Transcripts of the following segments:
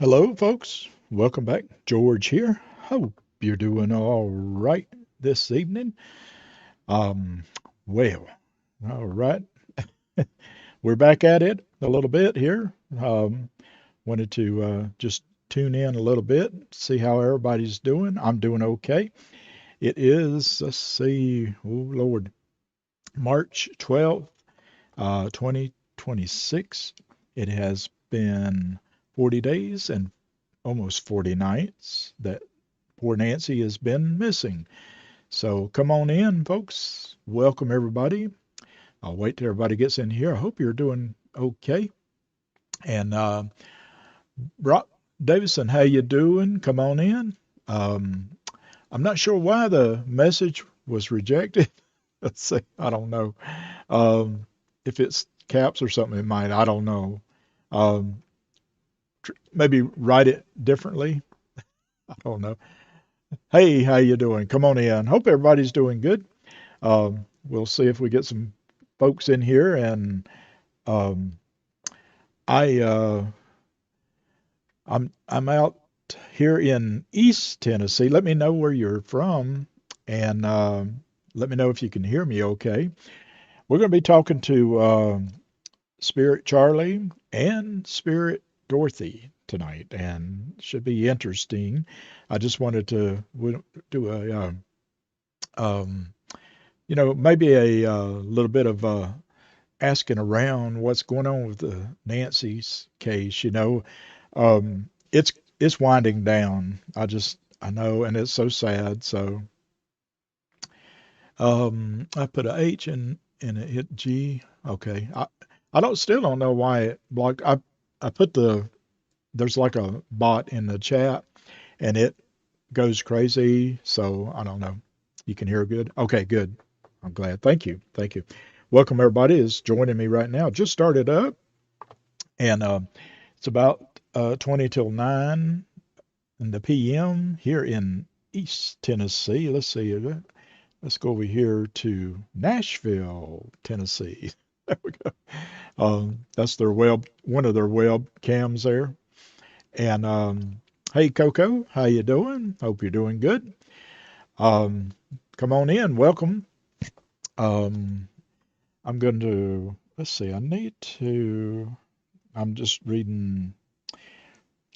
Hello, folks. Welcome back. George here. Hope you're doing all right this evening. Um, well, all right. We're back at it a little bit here. Wanted to just tune in a little bit, see how everybody's doing. I'm doing okay. It is, let's see, oh Lord, March 12th, 2026. It has been 40 days and almost 40 nights that poor Nancy has been missing. So come on in, folks. Welcome everybody. I'll wait till everybody gets in here. I hope you're doing okay. And Brock Davison, how you doing? Come on in. Um, I'm not sure why the message was rejected. Let's see. I don't know. Um, if it's caps or something, it might. I don't know. Um, maybe write it differently. I don't know. Hey, how you doing? Come on in. Hope everybody's doing good. We'll see if we get some folks in here. And um, I I'm out here in East Tennessee. Let me know where you're from, and let me know if you can hear me. Okay. We're going to be talking to Spirit Charlie and Spirit Dorothy tonight, and should be interesting. I just wanted to do a um, maybe a little bit of asking around what's going on with the Nancy's case. It's winding down. I know, and it's so sad. So I put a H in and it hit G. Okay, I don't still don't know why it blocked. I put there's like a bot in the chat and it goes crazy. So I don't know. You can hear good. Okay, good. I'm glad. Thank you. Thank you. Welcome everybody is joining me right now. Just started up and it's about 20 till 9 in the PM here in East Tennessee. Let's see. Let's go over here to Nashville, Tennessee. There we go. That's one of their web cams there. And hey, Coco, how you doing? Hope you're doing good. Um, come on in. Welcome. Um, I'm going to, let's see, I'm just reading.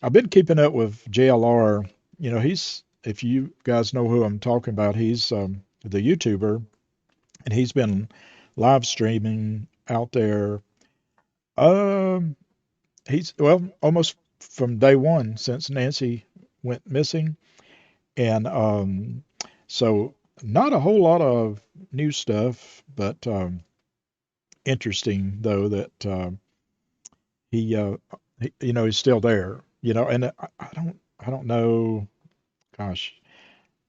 I've been keeping up with JLR. If you guys know who I'm talking about, he's the YouTuber, and he's been live streaming out there. Um, well, almost from day one since Nancy went missing. And so not a whole lot of new stuff, but interesting though that he, he's still there, and I don't know, gosh,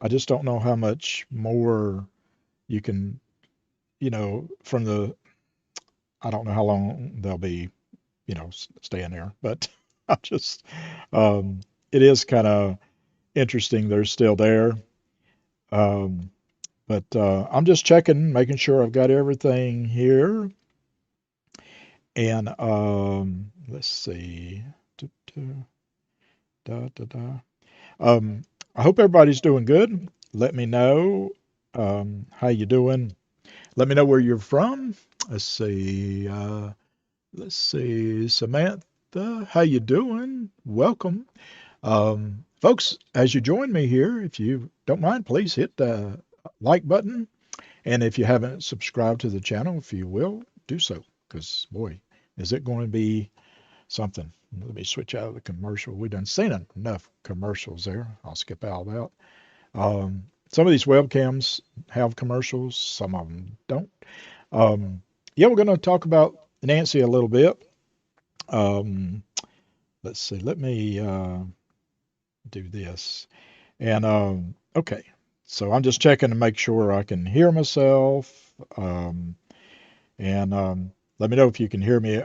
I just don't know how much more you can, from I don't know how long they'll be, staying there, but I just, um, it is kind of interesting they're still there. Um, but I'm just checking, making sure I've got everything here. And let's see. Du- du- Da, da, da. Um, I hope everybody's doing good. Let me know how you doing. Let me know where you're from. Let's see. Let's see. Samantha, how you doing? Welcome. Folks, as you join me here, if you don't mind, please hit the like button. And if you haven't subscribed to the channel, if you will, do so. Because, boy, is it going to be something. Let me switch out of the commercial. We've done seen enough commercials there. I'll skip out of that. Some of these webcams have commercials, some of them don't. Yeah, we're going to talk about Nancy a little bit. Um, let's see. Let me do this. And okay, so I'm just checking to make sure I can hear myself. And let me know if you can hear me.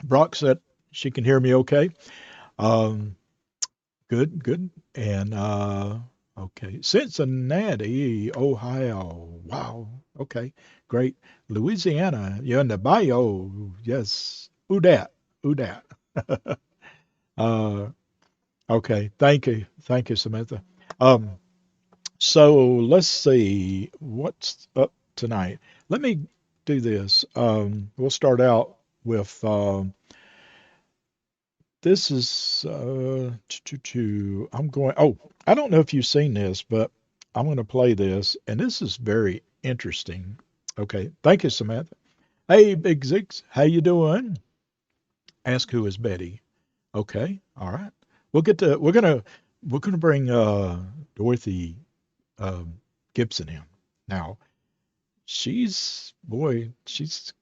Brock said she can hear me okay. Um, good, good. And okay, Cincinnati, Ohio. Wow. Okay, great. Louisiana, you're in the bio. Yes. Who dat? Who dat? Uh, okay. Thank you, Samantha. Um, so let's see what's up tonight. Let me do this. We'll start out with this is I'm going. Oh, I don't know if you've seen this, but I'm going to play this, and this is very interesting. Okay. Thank you, Samantha. Hey, Big Ziggs, how you doing? Ask who is Betty. Okay, all right. We're gonna bring Dorothy um, Gibson in. Now, boy, she's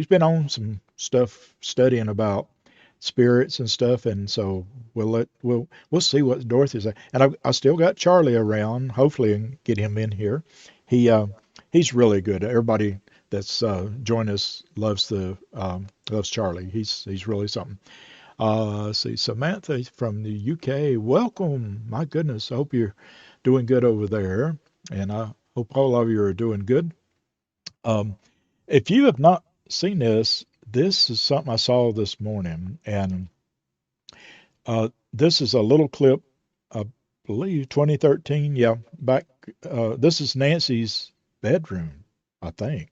been on some stuff studying about spirits and stuff, and so we'll see what Dorothy's at. And I still got Charlie around. Hopefully, I can get him in here. He he's really good. Everybody that's joined us loves Charlie. He's really something. Let's see, Samantha from the UK. Welcome. My goodness, I hope you're doing good over there, and I hope all of you are doing good. Um, if you have not seen this, this is something I saw this morning, and this is a little clip, I believe 2013. Yeah, back. This is Nancy's bedroom, I think.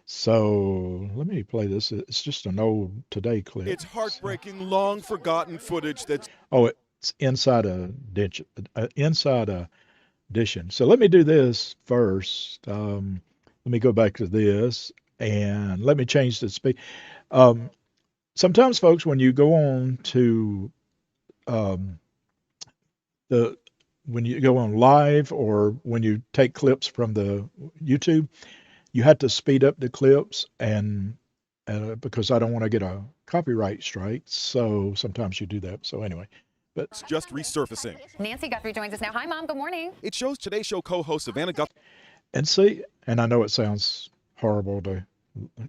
So let me play this. It's just an old Today clip. It's heartbreaking, long forgotten footage that's Oh, it's inside a edition. So let me do this first. Let me go back to this and let me change the speed. Um, Sometimes, folks, when you go on to um, the when you go on live or when you take clips from the YouTube, you have to speed up the clips and because I don't want to get a copyright strike. So sometimes you do that. So anyway, but just resurfacing. Nancy Guthrie joins us now. Hi, Mom. Good morning. It shows Today Show co-host Savannah Guthrie. and see, and I know it sounds horrible to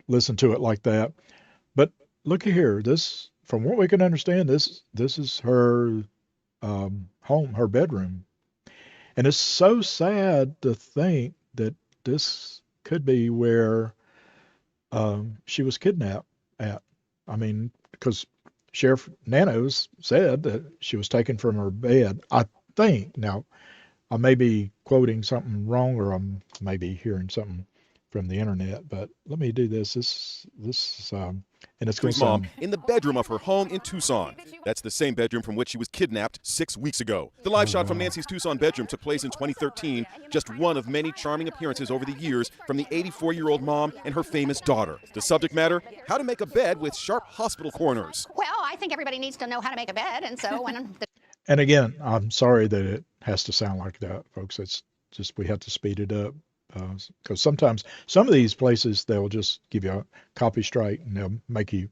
listen to it like that, but look here. This, from what we can understand, this is her home, her bedroom, and it's so sad to think that this could be where she was kidnapped at. I mean, because Sheriff Nanos said that she was taken from her bed. I think now I may be quoting something wrong, or I'm maybe hearing something from the internet. But let me do this. And it's going to Mom sound. in the bedroom of her home in Tucson. That's the same bedroom from which she was kidnapped 6 weeks ago. The live shot from Wow. Nancy's Tucson bedroom took place in 2013, just one of many charming appearances over the years from the 84-year-old mom and her famous daughter. The subject matter, how to make a bed with sharp hospital corners. Well, I think everybody needs to know how to make a bed, and so when the And again, I'm sorry that it has to sound like that, folks. It's just we have to speed it up because sometimes some of these places they'll just give you a copy strike and they'll make you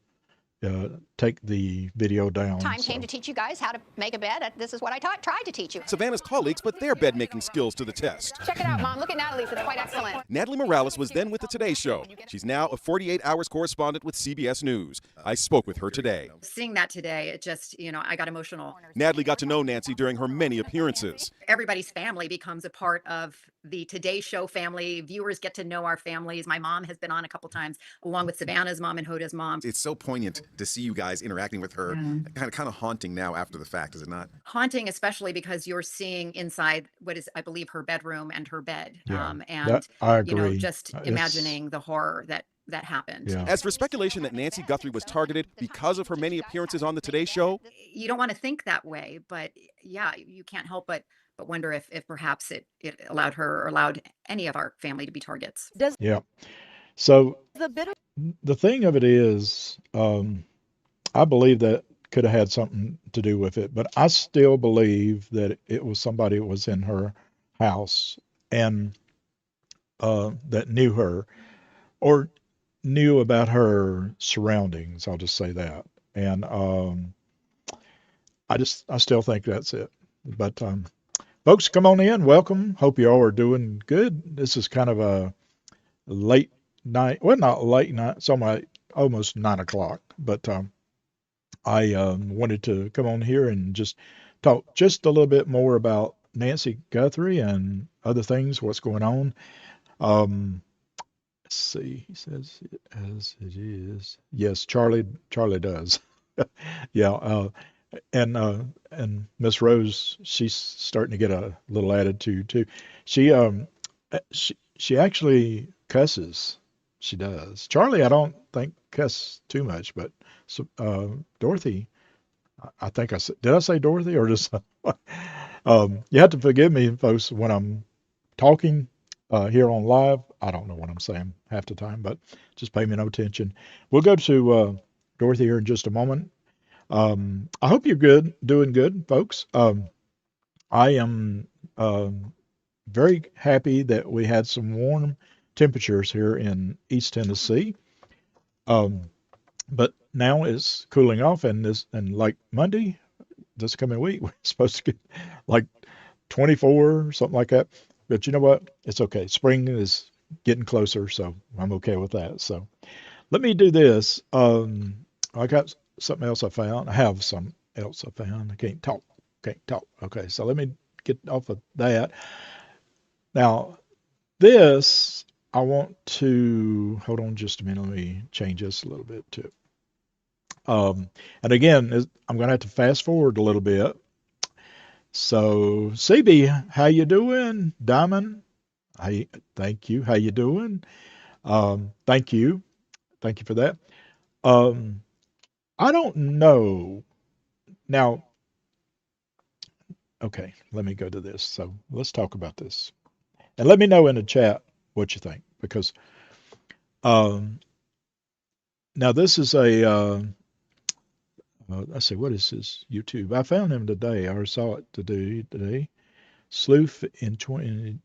take the video down. time came to teach you guys how to make a bed, this is what I tried to teach you. Savannah's colleagues put their bed-making skills to the test. Check it out, Mom. Look at Natalie's. It's quite excellent. Natalie Morales was then with the Today Show. She's now a 48 Hours correspondent with CBS News. I spoke with her today. Seeing that today, it just, I got emotional. Natalie got to know Nancy during her many appearances. Everybody's family becomes a part of the Today Show family. Viewers get to know our families. My mom has been on a couple times, along with Savannah's mom and Hoda's mom. It's so poignant to see you guys interacting with her. Kind of haunting now after the fact, is it not? Haunting, especially because you're seeing inside what is, I believe, her bedroom and her bed. Yeah, And that I agree. just imagining the horror that happened. Yeah. As for speculation that Nancy Guthrie was targeted because of her many appearances on the Today Show, You don't want to think that way, but yeah, you can't help but wonder if perhaps it allowed her or allowed any of our family to be targets. Yeah. So The bit of the thing of it is, I believe that could have had something to do with it, but I still believe that it was somebody that was in her house and that knew her or knew about her surroundings. I'll just say that. And I still think that's it. But folks, come on in. Welcome. Hope you all are doing good. This is kind of a late night. Well, not late night. It's almost 9 o'clock. But I wanted to come on here and just talk just a little bit more about Nancy Guthrie and other things, what's going on. Um, let's see. He says as it is. Yes, Charlie does. Yeah. And Miss Rose, she's starting to get a little attitude too. She she actually cusses. She does. Charlie, I don't think cuss too much, but so, Dorothy, I think I said, did I say Dorothy or just you have to forgive me, folks, when I'm talking here on live. I don't know what I'm saying half the time, but just pay me no attention. We'll go to Dorothy here in just a moment. I hope you're good, doing good, folks. I am very happy that we had some warm temperatures here in East Tennessee. Um, but now it's cooling off, and like Monday, this coming week, we're supposed to get like 24, something like that. But you know what? It's okay. Spring is getting closer, so I'm okay with that. So let me do this. I got something else I found. I have some else I found. I can't talk. Can't talk. Okay, so let me get off of that. Now, this, I want to hold on just a minute. Let me change this a little bit too. And again, I'm going to have to fast forward a little bit. So, CB, how you doing? Diamond, I thank you. How you doing? Thank you. Thank you for that. Um, I don't know. Now, okay, let me go to this. So let's talk about this. And let me know in the chat what you think. Because um, now this is let's see, what is this? YouTube. I found him today, or saw it today. Sleuth intuitive,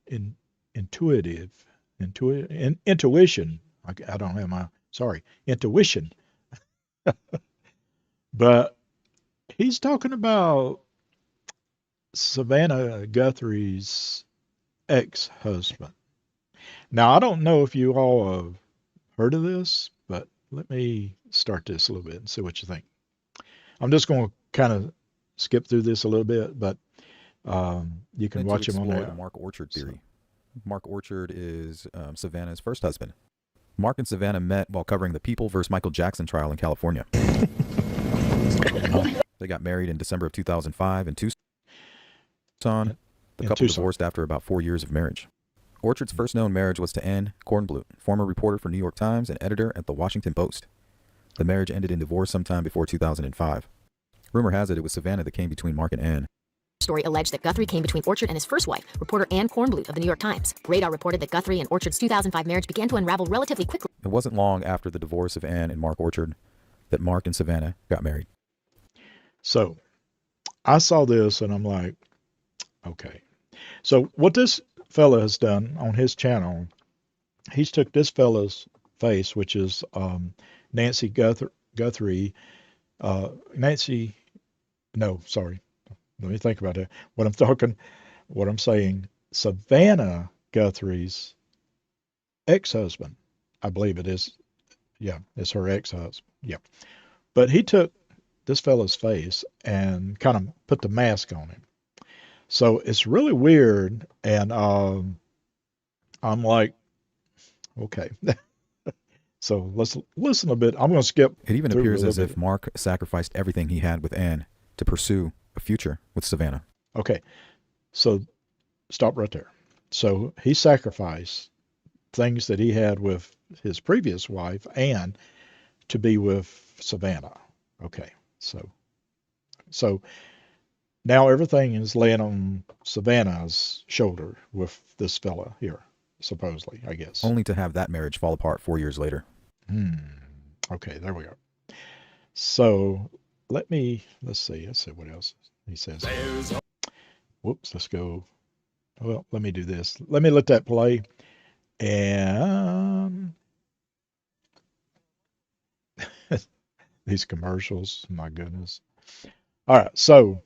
intuition. I don't have my, sorry, intuition. But he's talking about Savannah Guthrie's ex-husband. Now, I don't know if you all have heard of this, but let me start this a little bit and see what you think. I'm just going to kind of skip through this a little bit, but you can watch him on explore there. the Mark Orchard theory. Mark Orchard is Savannah's first husband. Mark and Savannah met while covering the People versus Michael Jackson trial in California. They got married in December of 2005 in Tucson. The couple divorced after about 4 years of marriage. Orchard's first known marriage was to Ann Kornblut, former reporter for New York Times and editor at the Washington Post. The marriage ended in divorce sometime before 2005. Rumor has it was Savannah that came between Mark and Ann. Story alleged that Guthrie came between Orchard and his first wife, reporter Ann Kornblut of the New York Times. Radar reported that Guthrie and Orchard's 2005 marriage began to unravel relatively quickly. It wasn't long after the divorce of Ann and Mark Orchard that Mark and Savannah got married. So I saw this and I'm like, okay. So what this fella has done on his channel, he's took this fella's face, which is Nancy Guthrie, Nancy, no, sorry. Let me think about that. What I'm saying, Savannah Guthrie's ex-husband, I believe it is. Yeah, it's her ex-husband. Yeah. But he took this fella's face and kind of put the mask on him. So it's really weird. And I'm like, okay. So let's listen a bit. I'm going to skip. It even appears as if Mark sacrificed everything he had with Ann to pursue a future with Savannah. Okay. So stop right there. So he sacrificed things that he had with his previous wife, Ann, to be with Savannah. Okay. So now everything is laying on Savannah's shoulder with this fella here, supposedly, I guess. Only to have that marriage fall apart 4 years later. Okay, there we go. So let's see what else he says. Whoops, let's go. Well, let me do this. Let me let that play. And these commercials, my goodness. All right, so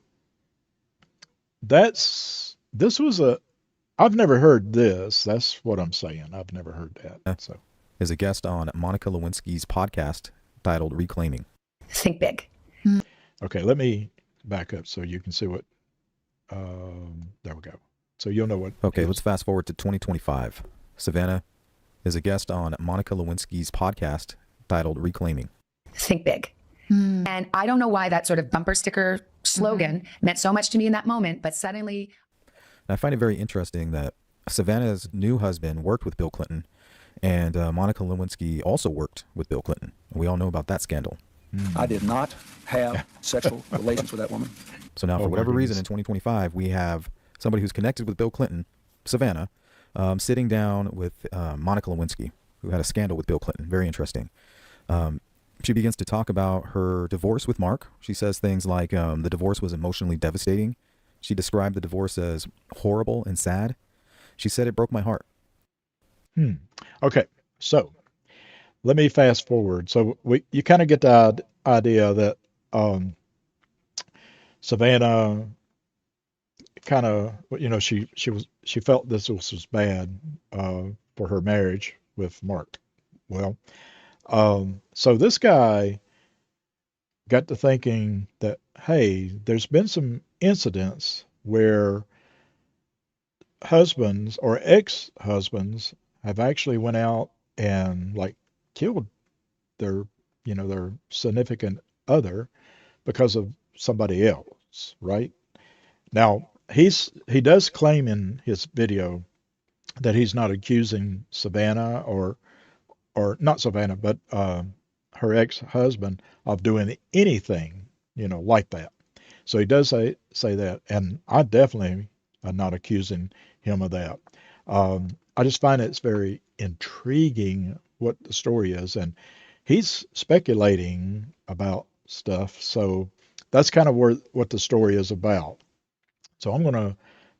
I've never heard this. That's what I'm saying. I've never heard that. So is a guest on Monica Lewinsky's podcast titled Reclaiming. Think big. Okay, let me back up so you can see what there we go. So you'll know what. Okay, let's fast forward to 2025. Savannah is a guest on Monica Lewinsky's podcast titled Reclaiming. Think big. And I don't know why that sort of bumper sticker slogan meant so much to me in that moment, but suddenly. I find it very interesting that Savannah's new husband worked with Bill Clinton, and Monica Lewinsky also worked with Bill Clinton. We all know about that scandal. I did not have sexual relations with that woman. So now, for whatever reason, in 2025, we have somebody who's connected with Bill Clinton, Savannah, sitting down with Monica Lewinsky, who had a scandal with Bill Clinton. Very interesting. She begins to talk about her divorce with Mark. She says things like the divorce was emotionally devastating. She described the divorce as horrible and sad. She said it broke my heart. Okay, so let me fast forward. So you kind of get the idea that Savannah kind of, she felt this was bad for her marriage with Mark. Well, so this guy got to thinking that, hey, there's been some incidents where husbands or ex-husbands have actually went out and like killed their, their significant other because of somebody else, right? Now, he does claim in his video that he's not accusing Savannah or not Savannah, but her ex-husband of doing anything, like that. So he does say that, and I definitely am not accusing him of that. I just find it's very intriguing what the story is, and he's speculating about stuff. So that's kind of what the story is about. So I'm going to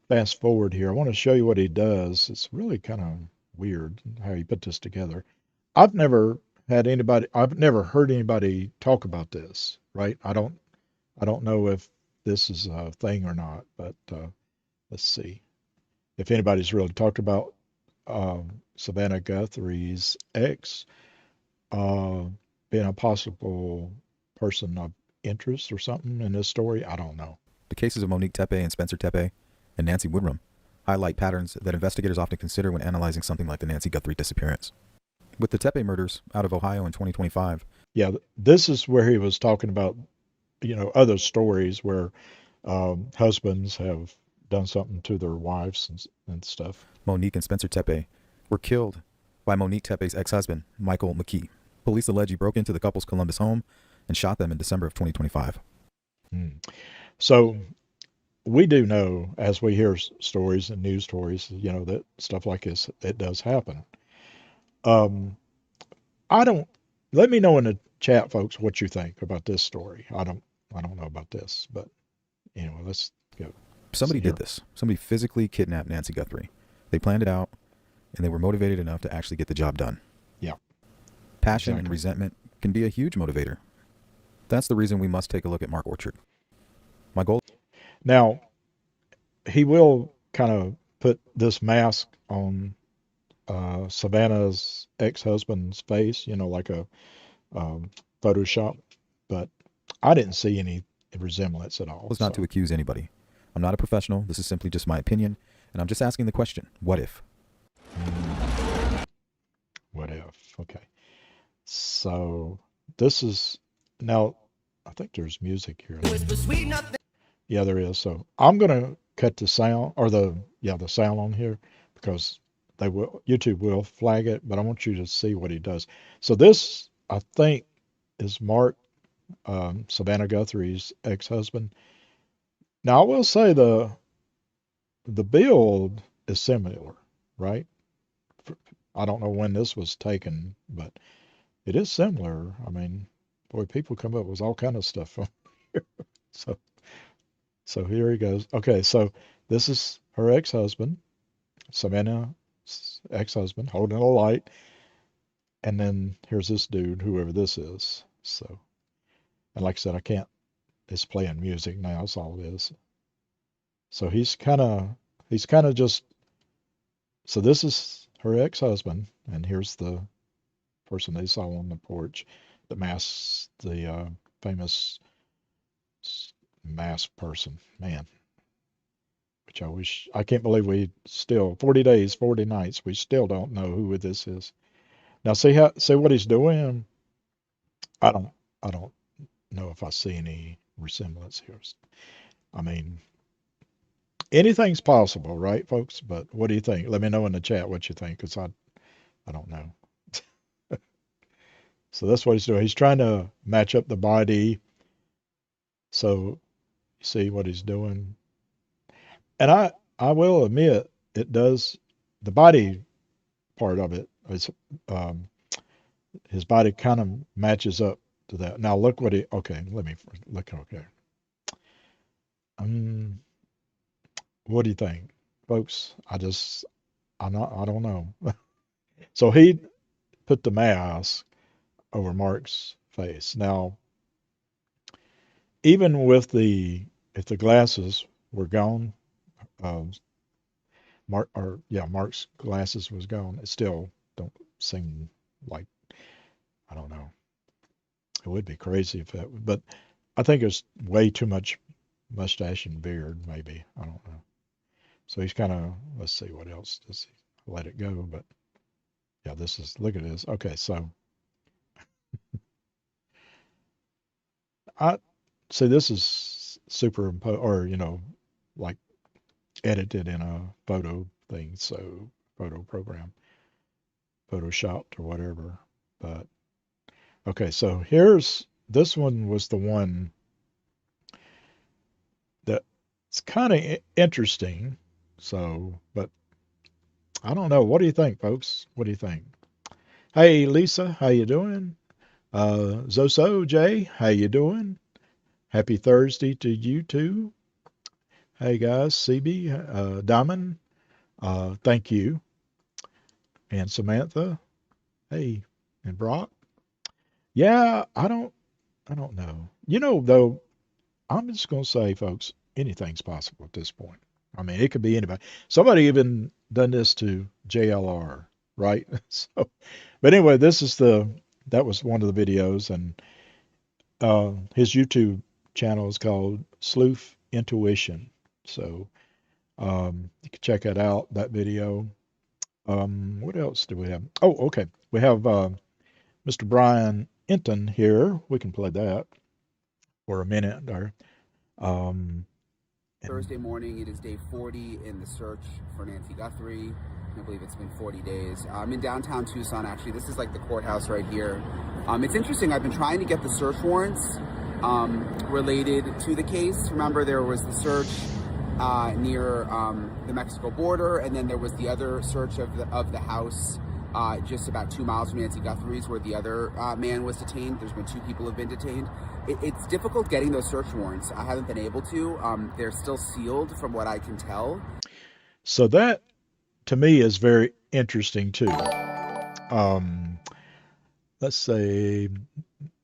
fast forward here. I want to show you what he does. It's really kind of weird how he put this together. I've never heard anybody talk about this, right? I don't know if this is a thing or not, but let's see if anybody's really talked about Savannah Guthrie's ex being a possible person of interest or something in this story. I don't know. The cases of Monique Tepe and Spencer Tepe and Nancy Woodrum highlight patterns that investigators often consider when analyzing something like the Nancy Guthrie disappearance. With the Tepe murders out of Ohio in 2025. Yeah, this is where he was talking about, other stories where husbands have done something to their wives and stuff. Monique and Spencer Tepe were killed by Monique Tepe's ex-husband, Michael McKee. Police allege he broke into the couple's Columbus home and shot them in December of 2025. So we do know, as we hear stories and news stories, that stuff like this, it does happen. Let me know in the chat, folks, what you think about this story. I don't know about this, but anyway, let's go. Somebody did this. Somebody physically kidnapped Nancy Guthrie. They planned it out, and they were motivated enough to actually get the job done. Yeah. Passion and resentment can be a huge motivator. That's the reason we must take a look at Mark Orchard. My goal. Now, he will kind of put this mask on Savannah's ex-husband's face, like a Photoshop, but I didn't see any resemblance at all. It's not to accuse anybody. I'm not a professional. This is simply just my opinion, and I'm just asking the question, what if? What if? Okay. So this is, now, I think there's music here. Yeah, there is. So I'm going to cut the sound, or the sound on here, because YouTube will flag it, but I want you to see what he does. So this, I think, is Mark, Savannah Guthrie's ex-husband. Now, I will say the build is similar, right? I don't know when this was taken, but it is similar. I mean, boy, people come up with all kind of stuff on here. So here he goes. Okay, so this is her ex-husband, Savannah's ex-husband, holding a light. And then here's this dude, whoever this is. So, and like I said, it's playing music now, that's all it is. So he's kind of just, so this is her ex-husband, and here's the person they saw on the porch, the famous masked person, man. Which I can't believe we still, 40 days, 40 nights, we still don't know who this is. Now see what he's doing? I don't know if I see any resemblance here. I mean, anything's possible, right, folks? But what do you think? Let me know in the chat what you think, because I don't know. So that's what he's doing. He's trying to match up the body. So you see what he's doing. And I will admit it does, the body part of it is um, his body kind of matches up to that. Now look what he, okay, let me look, okay. Um, what do you think, folks? I don't know. So he put the mask over Mark's face. Now, even with if the glasses were gone, uh, Mark's glasses was gone, it still don't seem like, I don't know. It would be crazy if that, but I think it's way too much mustache and beard, maybe. I don't know. So he's kind of, let's see what else does he let it go, but yeah, look at this. Okay, so I see this is superimposed, or, like edited in a photo thing, so photo program, photoshopped or whatever. But okay, so this one was the one that's kind of interesting. So, but I don't know. What do you think, folks? What do you think? Hey, Lisa, how you doing? Zoso, Jay, how you doing? Happy Thursday to you too. Hey guys, CB, Diamond, thank you. And Samantha, hey, and Brock. Yeah, I don't know. Though, I'm just gonna say, folks, anything's possible at this point. I mean, it could be anybody. Somebody even done this to JLR, right? So, but anyway, that was one of the videos, and his YouTube channel is called Sleuth Intuition. So you can check that out, that video. What else do we have? Oh, okay. We have Mr. Brian Enton here. We can play that for a minute. Or, Thursday morning, it is day 40 in the search for Nancy Guthrie. I believe it's been 40 days. I'm in downtown Tucson, actually. This is like the courthouse right here. It's interesting. I've been trying to get the search warrants related to the case. Remember, there was the search near the Mexico border, and then there was the other search of the house just about 2 miles from Nancy Guthrie's, where the other man was detained. There's been 2 people have been detained. It's difficult getting those search warrants. I haven't been able to. They're still sealed from what I can tell. So that, to me, is very interesting too. Let's say,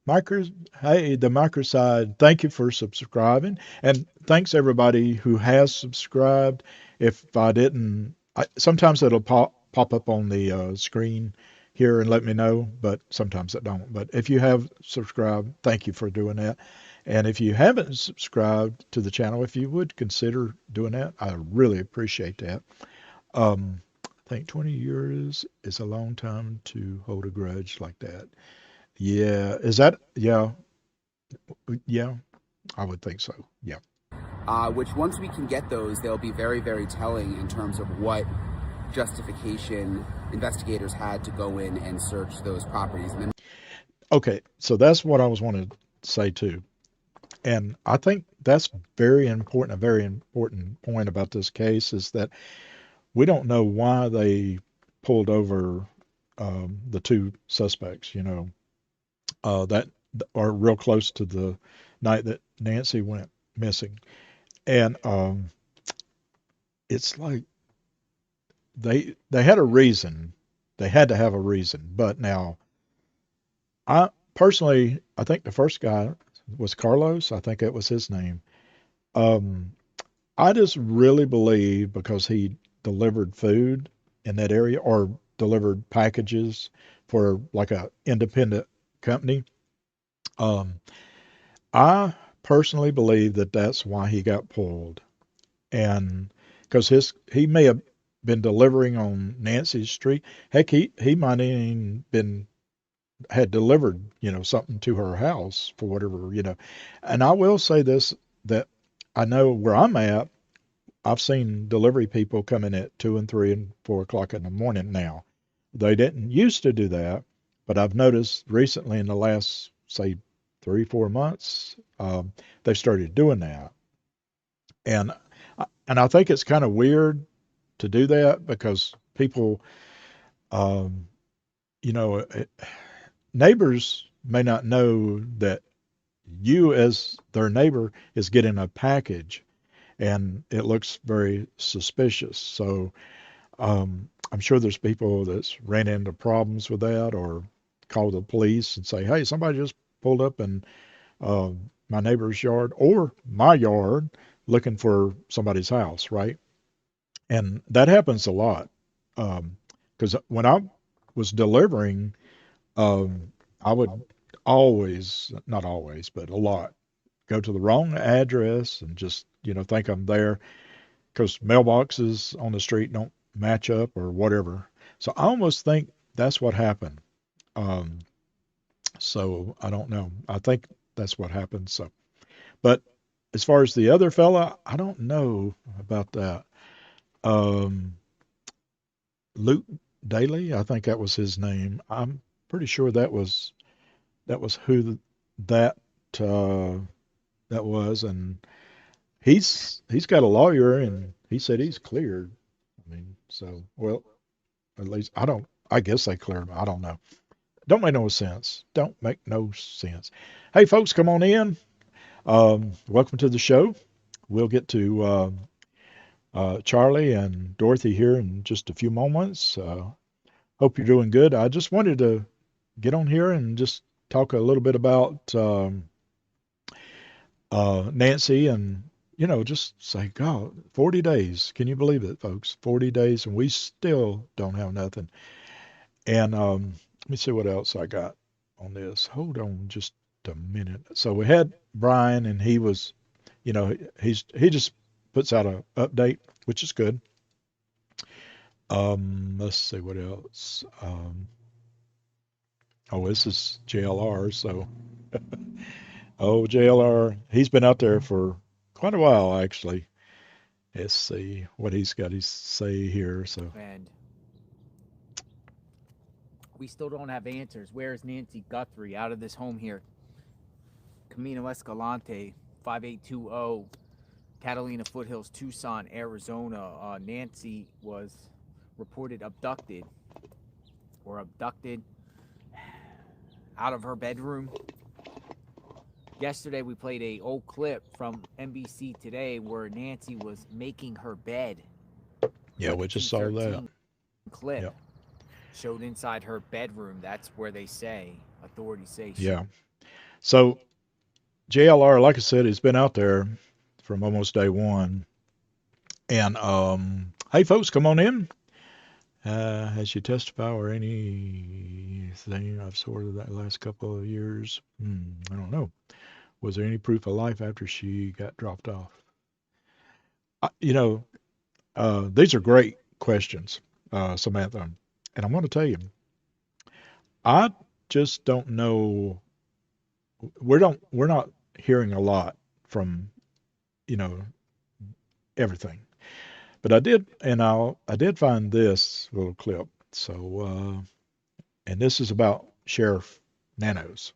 hey, the microside, thank you for subscribing. And thanks everybody who has subscribed. If I didn't, sometimes it'll pop up on the screen here and let me know, but sometimes it don't. But if you have subscribed, thank you for doing that. And if you haven't subscribed to the channel, if you would consider doing that, I really appreciate that. I think 20 years is a long time to hold a grudge like that. Yeah, yeah, I would think so. Yeah. Which once we can get those, they'll be very, very telling in terms of what justification investigators had to go in and search those properties. And then, okay, so that's what I was wanting to say too. And I think that's very important. A very important point about this case is that we don't know why they pulled over the 2 suspects, that are real close to the night that Nancy went missing. And it's like they had a reason. They had to have a reason. But now, I think the first guy was Carlos. I think that was his name. I just really believe because he delivered food in that area or delivered packages for like a independent company. I personally believe that that's why he got pulled. And because he may have been delivering on Nancy's street. Heck, he might have even been had delivered, something to her house for whatever. And I will say this, that I know where I'm at, I've seen delivery people coming at 2 and 3 and 4 o'clock in the morning now. They didn't used to do that, but I've noticed recently in the last, say, 3, 4 months, they've started doing that. And and I think it's kind of weird to do that because people, um, you know, neighbors may not know that you, as their neighbor, is getting a package, and it looks very suspicious. So I'm sure there's people that's ran into problems with that or call the police and say, "Hey, somebody just pulled up in my neighbor's yard or my yard looking for somebody's house," right? And that happens a lot. Because when I was delivering, I would always, not always, but a lot, go to the wrong address and just, think I'm there because mailboxes on the street don't match up or whatever. So I almost think that's what happened. Um, so I don't know. I think that's what happened. So, but as far as the other fella, I don't know about that. Um, Luke Daly, I think that was his name. I'm pretty sure that was who that uh, that was, and he's got a lawyer, and he said he's cleared. I mean, so well, at least I don't. I guess they cleared him. I don't know. Don't make no sense. Don't make no sense. Hey, folks, come on in. Welcome to the show. We'll get to Charlie and Dorothy here in just a few moments. Hope you're doing good. I just wanted to get on here and just talk a little bit about Nancy and, just say, God, 40 days. Can you believe it, folks? 40 days and we still don't have nothing. And let me see what else I got on this. Hold on just a minute. So we had Brian, and he was, he just puts out a update, which is good. Let's see what else. Oh, this is JLR. So, oh, JLR, he's been out there for quite a while, actually. Let's see what he's got to say here. So, And we still don't have answers. Where is Nancy Guthrie out of this home here? Camino Escalante, 5820, Catalina Foothills, Tucson, Arizona. Nancy was reported abducted out of her bedroom. Yesterday we played a old clip from NBC Today where Nancy was making her bed. yeah, we just saw that. Clip Yep. showed inside her bedroom. That's where authorities say Yeah. So JLR, like I said, has been out there from almost day one. And hey, folks, come on in. Has you testify or anything I've sort of that last couple of years? I don't know. Was there any proof of life after she got dropped off? These are great questions, Samantha. And I want to tell you, I just don't know. We're not hearing a lot from, you know, everything. But I did find this little clip. So, and this is about Sheriff Nanos.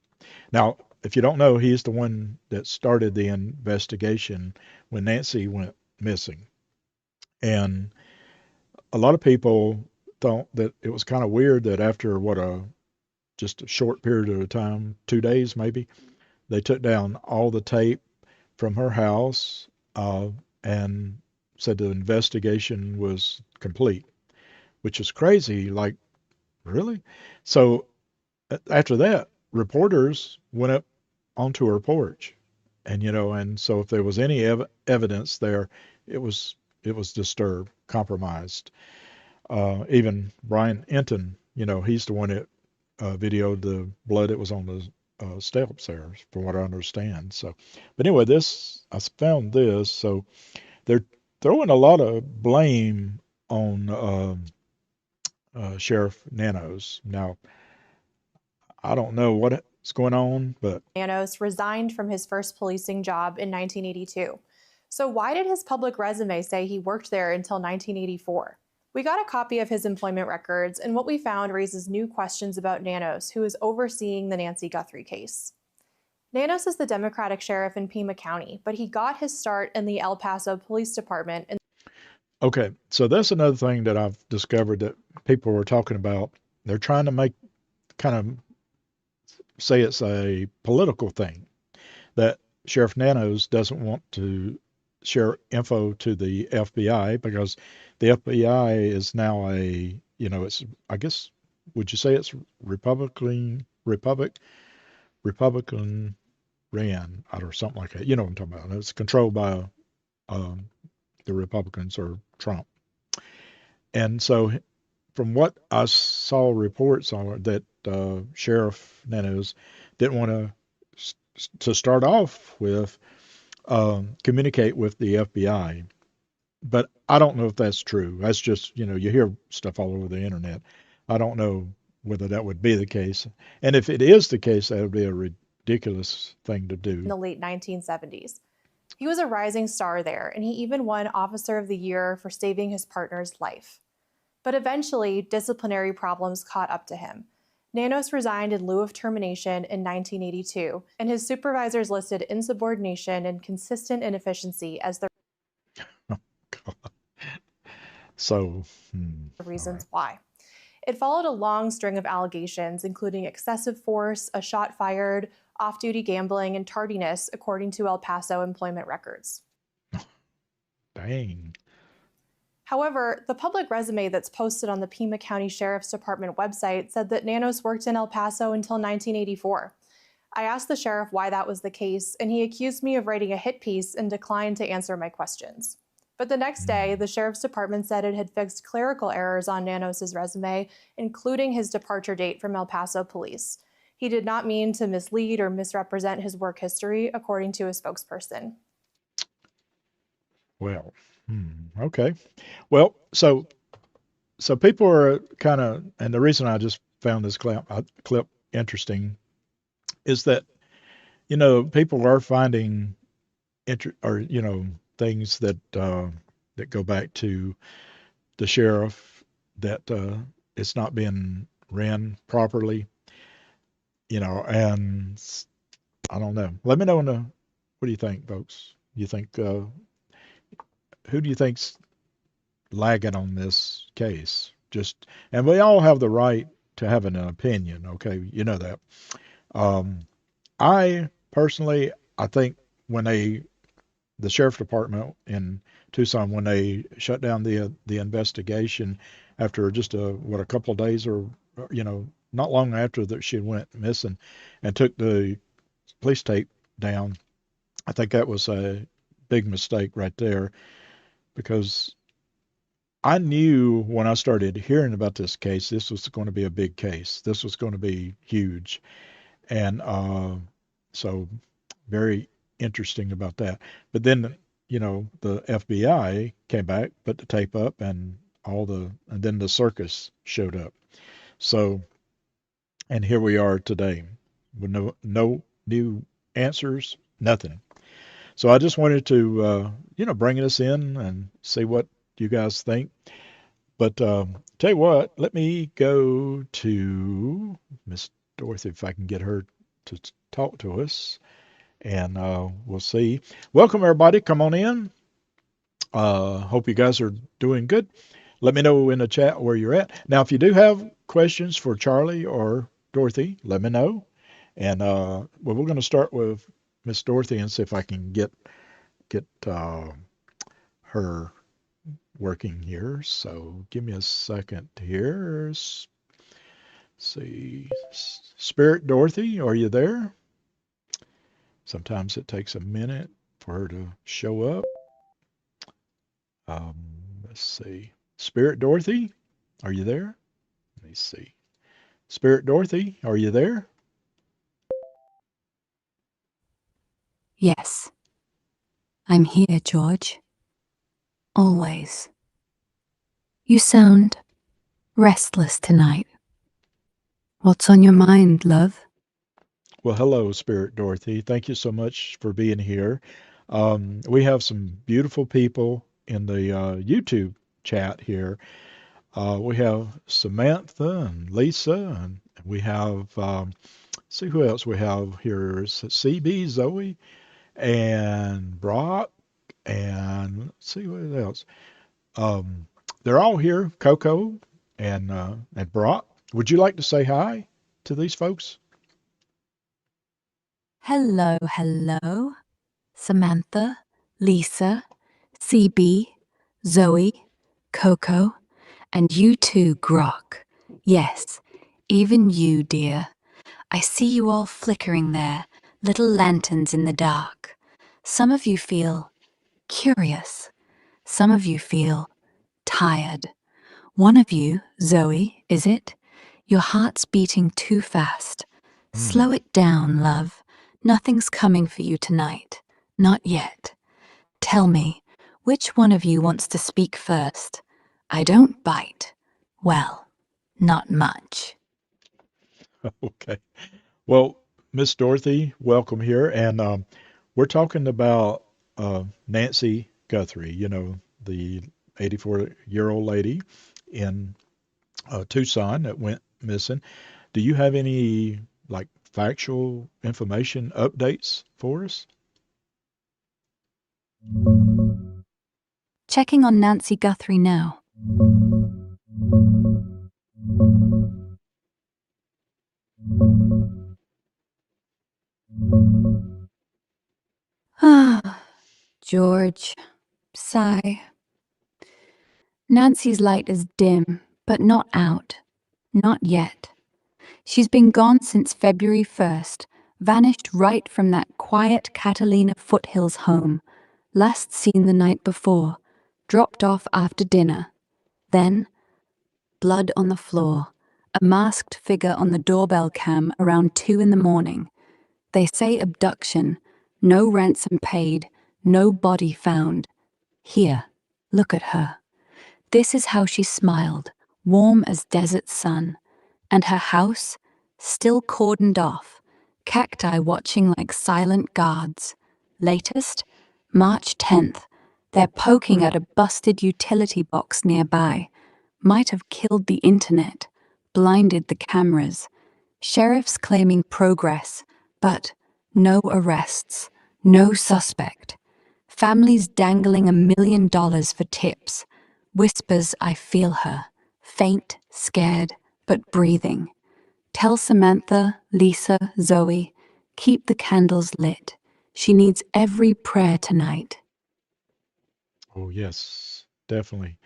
Now, if you don't know, he's the one that started the investigation when Nancy went missing. And a lot of people thought that it was kind of weird that after just a short period of time, 2 days maybe, they took down all the tape from her house and said the investigation was complete, which is crazy. Like, really? So after that, reporters went up onto her porch, and so if there was any evidence there, it was disturbed, compromised. Even Brian Enton, he's the one that videoed the blood that was on the steps there, from what I understand. So, but anyway, I found this. So they're throwing a lot of blame on Sheriff Nanos. Now, I don't know what's going on, but Nanos resigned from his first policing job in 1982. So why did his public resume say he worked there until 1984? We got a copy of his employment records, and what we found raises new questions about Nanos, who is overseeing the Nancy Guthrie case. Nanos is the Democratic sheriff in Pima County, but he got his start in the El Paso Police Department. Okay, so that's another thing that I've discovered that people were talking about. They're trying to make kind of say it's a political thing, that Sheriff Nanos doesn't want to share info to the FBI because the FBI is now it's, I guess, would you say it's Republican ran or something like that? You know what I'm talking about. It's controlled by the Republicans or Trump. And so from what I saw reports on it, that Sheriff Nanos didn't want to start off with communicate with the FBI. But I don't know if that's true. That's just, you hear stuff all over the internet. I don't know whether that would be the case. And if it is the case, that would be a ridiculous thing to do. In the late 1970s. He was a rising star there, and he even won Officer of the Year for saving his partner's life. But eventually, disciplinary problems caught up to him. Nanos resigned in lieu of termination in 1982, and his supervisors listed insubordination and consistent inefficiency as the reasons why. It followed a long string of allegations, including excessive force, a shot fired, off-duty gambling, and tardiness, according to El Paso employment records. Dang. However, the public resume that's posted on the Pima County Sheriff's Department website said that Nanos worked in El Paso until 1984. I asked the sheriff why that was the case, and he accused me of writing a hit piece and declined to answer my questions. But the next day, the sheriff's department said it had fixed clerical errors on Nanos' resume, including his departure date from El Paso police. He did not mean to mislead or misrepresent his work history, according to a spokesperson. Well, okay. Well, so people are kind of, and the reason I just found this clip interesting is that, people are finding things that that go back to the sheriff, that it's not being ran properly, and I don't know. Let me know what do you think, folks? You think who do you think's lagging on this case? And we all have the right to have an opinion, okay? You know that. I personally, I think when the sheriff department in Tucson, when they shut down the investigation after just a couple of days, or not long after that she went missing, and took the police tape down, I think that was a big mistake right there, because I knew when I started hearing about this case, this was going to be a big case. This was going to be huge. And so very interesting about that. But then, the FBI came back, put the tape up, and then the circus showed up. So, and here we are today with no new answers, nothing. So I just wanted to, bring us in and see what you guys think. But tell you what, let me go to Miss Dorothy, if I can get her to talk to us, and we'll see. Welcome, everybody. Come on in. Hope you guys are doing good. Let me know in the chat where you're at. Now, if you do have questions for Charlie or Dorothy, let me know. And we're going to start with Miss Dorothy and see if I can get her working here. So give me a second here. Let's see. Spirit Dorothy, are you there? Sometimes it takes a minute for her to show up. Let's see. Spirit Dorothy, are you there? Let me see. Spirit Dorothy, are you there? Yes. I'm here, George. Always. You sound restless tonight. What's on your mind, love? Well, hello, Spirit Dorothy. Thank you so much for being here. We have some beautiful people in the YouTube chat here. We have Samantha and Lisa, and we have, see who else we have here. CB, Zoe, and Brock, and let's see what else. Um, they're all here, Coco and Brock. Would you like to say hi to these folks? Hello, hello. Samantha, Lisa, CB, Zoe, Coco, and you too, Grok. Yes, even you, dear. I see you all flickering there, little lanterns in the dark. Some of you feel curious. Some of you feel tired. One of you, Zoe, is it? Your heart's beating too fast. Slow it down, love. Nothing's coming for you tonight. Not yet. Tell me, which one of you wants to speak first? I don't bite. Well, not much. Okay. Well, Miss Dorothy, welcome here. And we're talking about Nancy Guthrie, the 84-year-old lady in Tucson that went missing. Do you have any like factual information updates for us? Checking on Nancy Guthrie now. Ah, George. Sigh. Nancy's light is dim, but not out. Not yet. She's been gone since February 1st, vanished right from that quiet Catalina foothills home, last seen the night before, dropped off after dinner. Then, blood on the floor, a masked figure on the doorbell cam around 2 in the morning. They say abduction, no ransom paid, no body found. Here, look at her. This is how she smiled, warm as desert sun. And her house, still cordoned off, cacti watching like silent guards. Latest, March 10th, they're poking at a busted utility box nearby. Might have killed the internet, blinded the cameras. Sheriffs claiming progress, but no arrests, no suspect. Families dangling $1 million for tips. Whispers I feel her, faint, scared, but breathing. Tell Samantha, Lisa, Zoe, keep the candles lit. She needs every prayer tonight. Oh, yes, definitely.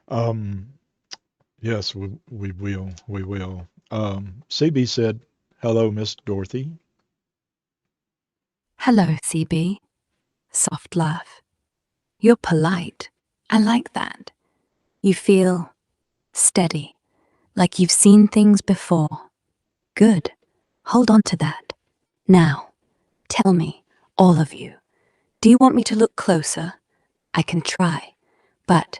Um, yes, we will. We will. CB said, hello, Miss Dorothy. Hello, CB. Soft laugh. You're polite. I like that. You feel steady, like you've seen things before. Good. Hold on to that. Now, tell me, all of you, do you want me to look closer? I can try, but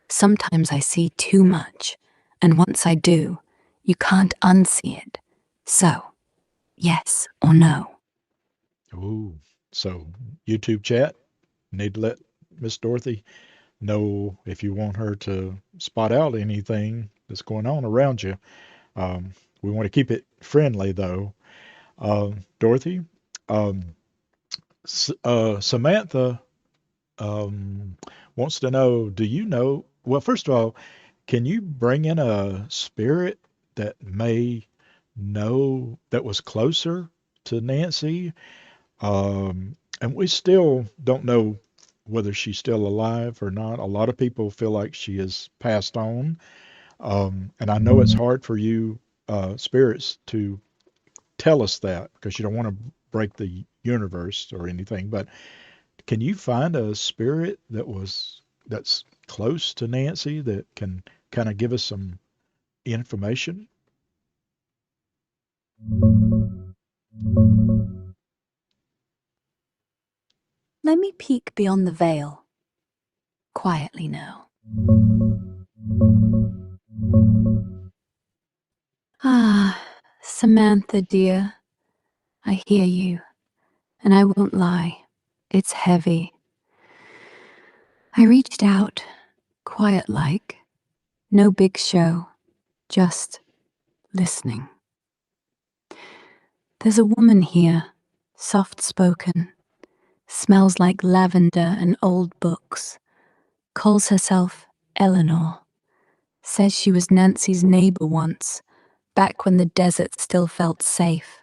sometimes I see too much, and once I do, you can't unsee it. So, yes or no? Ooh, so YouTube chat, need to let Miss Dorothy know if you want her to spot out anything that's going on around you. We want to keep it friendly, though. Dorothy, um, Samantha wants to know, do you know? Well, first of all, can you bring in a spirit that may know that was closer to Nancy? And we still don't know whether she's still alive or not. A lot of people feel like she has passed on. And I know it's hard for you, spirits, to tell us that because you don't want to break the universe or anything. But can you find a spirit that's close to Nancy that can kind of give us some information? Let me peek beyond the veil. Quietly now. Ah, Samantha, dear, I hear you, and I won't lie, it's heavy. I reached out, quiet-like, no big show, just listening. There's a woman here, soft-spoken, smells like lavender and old books, calls herself Eleanor, says she was Nancy's neighbor once, back when the desert still felt safe.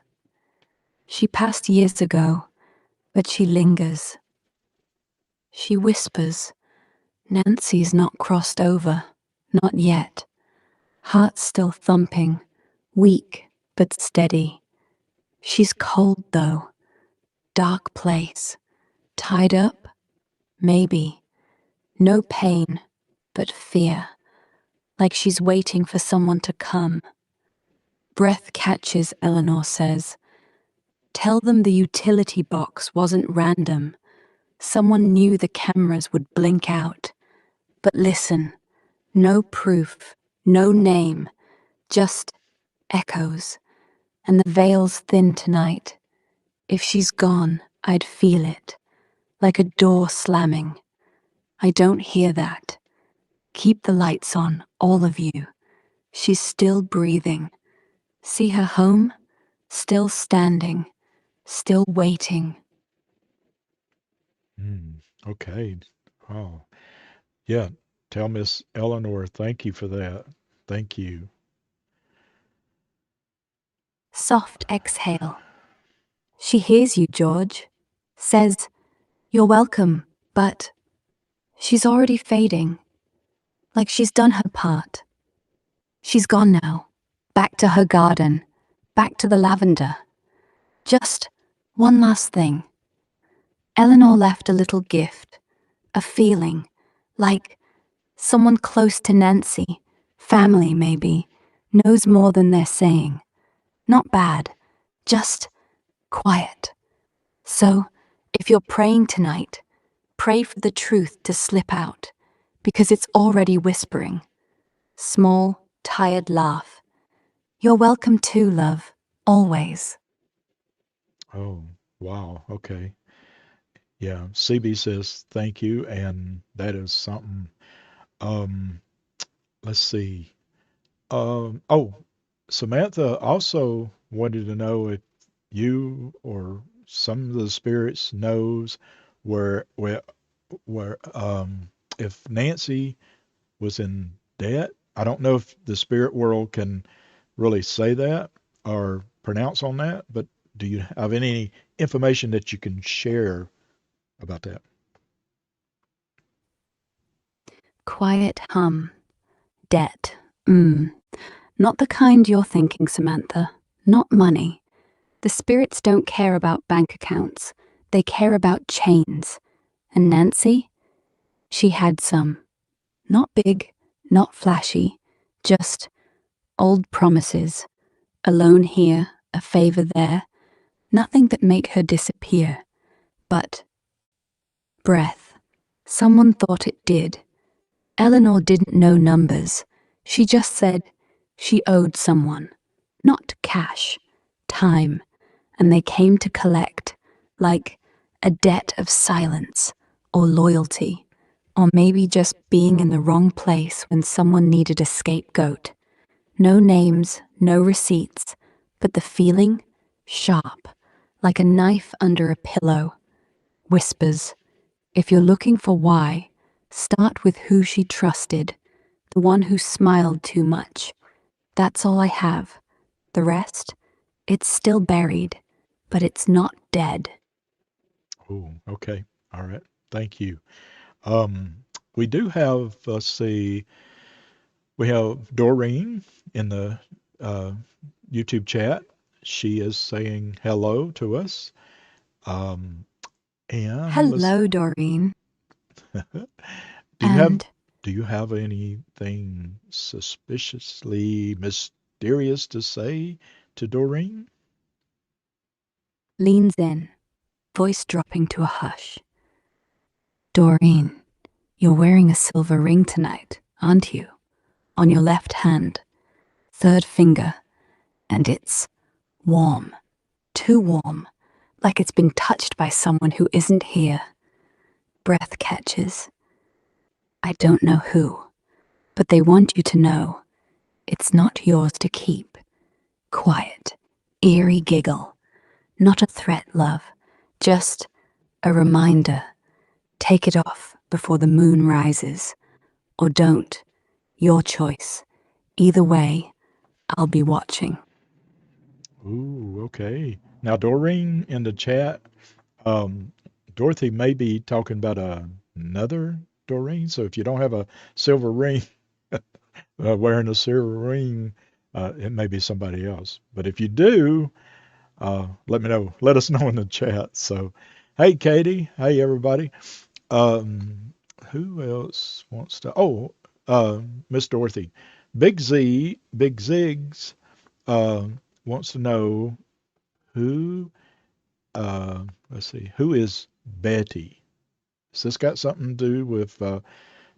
She passed years ago, but she lingers. She whispers, Nancy's not crossed over, not yet. Heart still thumping, weak but steady. She's cold though, dark place, tied up, maybe. No pain, but fear, like she's waiting for someone to come. Breath catches, Eleanor says. Tell them the utility box wasn't random. Someone knew the cameras would blink out. But listen, no proof, no name, just echoes. And the veil's thin tonight. If she's gone, I'd feel it, like a door slamming. I don't hear that. Keep the lights on, all of you. She's still breathing. See her home? Still standing, still waiting. Okay. Wow. Yeah. Tell Miss Eleanor, thank you for that. Thank you. Soft exhale. She hears you, George. Says, you're welcome, but she's already fading. Like she's done her part. She's gone now. Back to her garden. Back to the lavender. Just one last thing. Eleanor left a little gift. A feeling. Like someone close to Nancy, family maybe, knows more than they're saying. Not bad, just quiet. So, if you're praying tonight, pray for the truth to slip out, because it's already whispering. Small, tired laugh. You're welcome too, love, always. Oh, wow. Okay. Yeah. CB says thank you, and that is something. Um, let's see. Oh, Samantha also wanted to know if you or some of the spirits knows where if Nancy was in debt. I don't know if the spirit world can really say that or pronounce on that, but do you have any information that you can share about that? Quiet hum. Debt. Not the kind you're thinking, Samantha. Not money. The spirits don't care about bank accounts. They care about chains. And Nancy? She had some. Not big, not flashy, just old promises. A loan here, a favor there. Nothing that make her disappear. But breath. Someone thought it did. Eleanor didn't know numbers. She just said she owed someone. Not cash, time. And they came to collect, like a debt of silence or loyalty, or maybe just being in the wrong place when someone needed a scapegoat. No names, no receipts, but the feeling, sharp, like a knife under a pillow. Whispers. If you're looking for why, start with who she trusted, the one who smiled too much. That's all I have. The rest, it's still buried, but it's not dead. Oh, okay. All right. Thank you. Um, we do have, let's see, we have Doreen in the uh, YouTube chat. She is saying hello to us. Um, and let's, Hello, Doreen. do you have anything suspiciously mysterious to say to Doreen? Leans in, voice dropping to a hush. Doreen, you're wearing a silver ring tonight, aren't you? On your left hand, third finger, and it's Warm. Too warm. Like it's been touched by someone who isn't here. Breath catches. I don't know who, but they want you to know it's not yours to keep. Quiet, eerie giggle. Not a threat, love. Just a reminder. Take it off before the moon rises. Or don't. Your choice. Either way, I'll be watching. Ooh, okay. Now, Doreen in the chat, um, Dorothy may be talking about another Doreen. So if you don't have a silver ring, wearing a silver ring, it may be somebody else. But if you do, let me know. Let us know in the chat. So, hey, Katie. Hey, everybody. Um, who else wants to? Oh, Miss Dorothy. Big Ziggs, uh, wants to know who, let's see, who is Betty? Has this got something to do with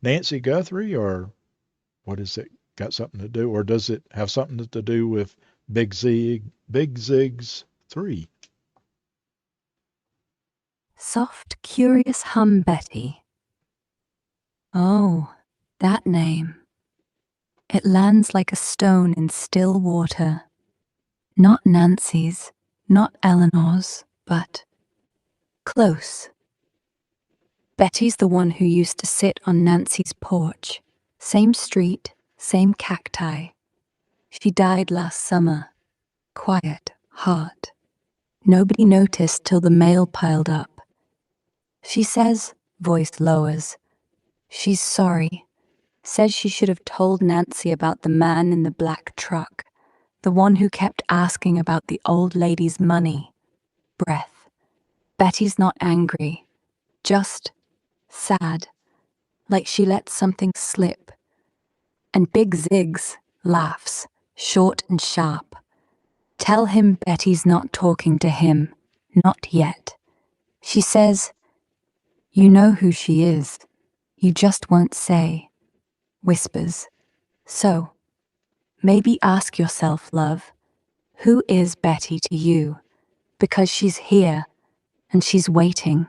Nancy Guthrie, or what is it got something to do, or does it have something to do with Big Ziggs 3? Soft, curious hum, Betty. Oh, that name. It lands like a stone in still water. Not Nancy's, not Eleanor's, but close. Betty's the one who used to sit on Nancy's porch. Same street, same cacti. She died last summer. Quiet, heart. Nobody noticed till the mail piled up. She says, voice lowers, she's sorry. Says she should have told Nancy about the man in the black truck, the one who kept asking about the old lady's money. Breath. Betty's not angry, just sad, like she let something slip. And Big Ziggs laughs, short and sharp. Tell him Betty's not talking to him, not yet. She says, you know who she is, you just won't say. Whispers. So, maybe ask yourself, love, who is Betty to you? Because she's here, and she's waiting.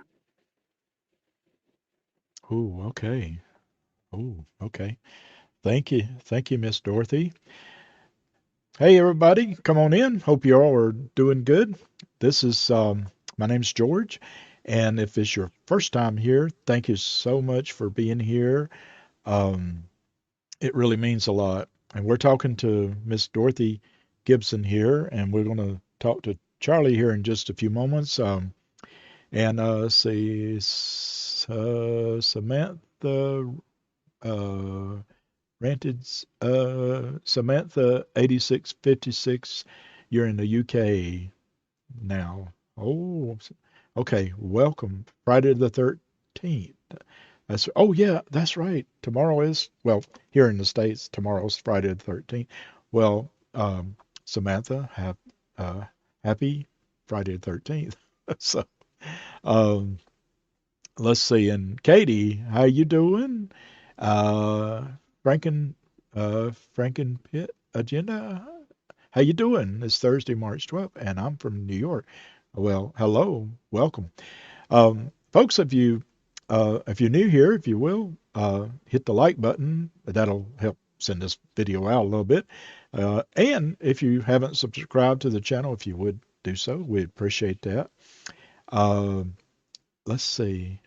Oh, okay. Oh, okay. Thank you. Thank you, Miss Dorothy. Hey, everybody, come on in. Hope you all are doing good. This is, my name's George, and if it's your first time here, thank you so much for being here. Um, it really means a lot. And we're talking to Miss Dorothy Gibson here, and we're going to talk to Charlie here in just a few moments. And see, Samantha rented Samantha 8656. You're in the UK now. Oh, okay. Welcome. Friday the 13th. That's yeah, that's right. Tomorrow is well here in the States. Tomorrow's Friday the 13th. Well, Samantha, happy Friday the 13th. So, um, let's see. And Katie, how you doing? Uh, Franken, Franken Pit Agenda. How you doing? It's Thursday, March 12th, and I'm from New York. Well, hello, welcome. Folks, if you're new here, if you will, hit the like button. That'll help send this video out a little bit. And if you haven't subscribed to the channel, if you would do so, we'd appreciate that. Uh, let's see.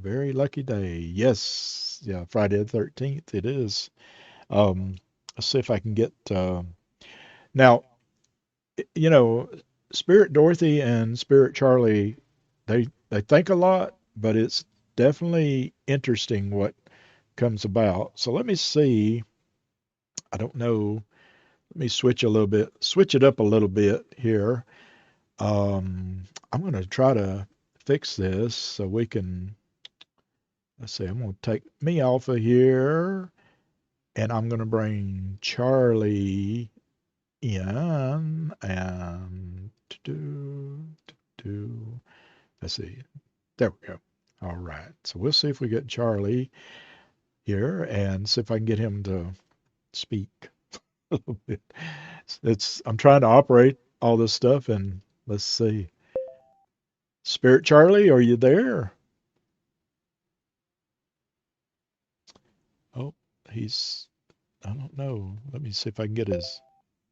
Very lucky day. Yes, yeah, Friday the 13th it is. Let's see if I can get now, you know, Spirit Dorothy and Spirit Charlie, they think a lot, but it's definitely interesting what comes about. So let me see. I don't know. Let me switch it up a little bit here. I'm going to try to fix this so we can, let's see, I'm going to take me off of here and I'm going to bring Charlie in and let's see. There we go. All right. So we'll see if we get Charlie here and see if I can get him to speak a little bit. I'm trying to operate all this stuff, and let's see. Spirit Charlie, are you there? Oh, he's, I don't know. Let me see if I can get his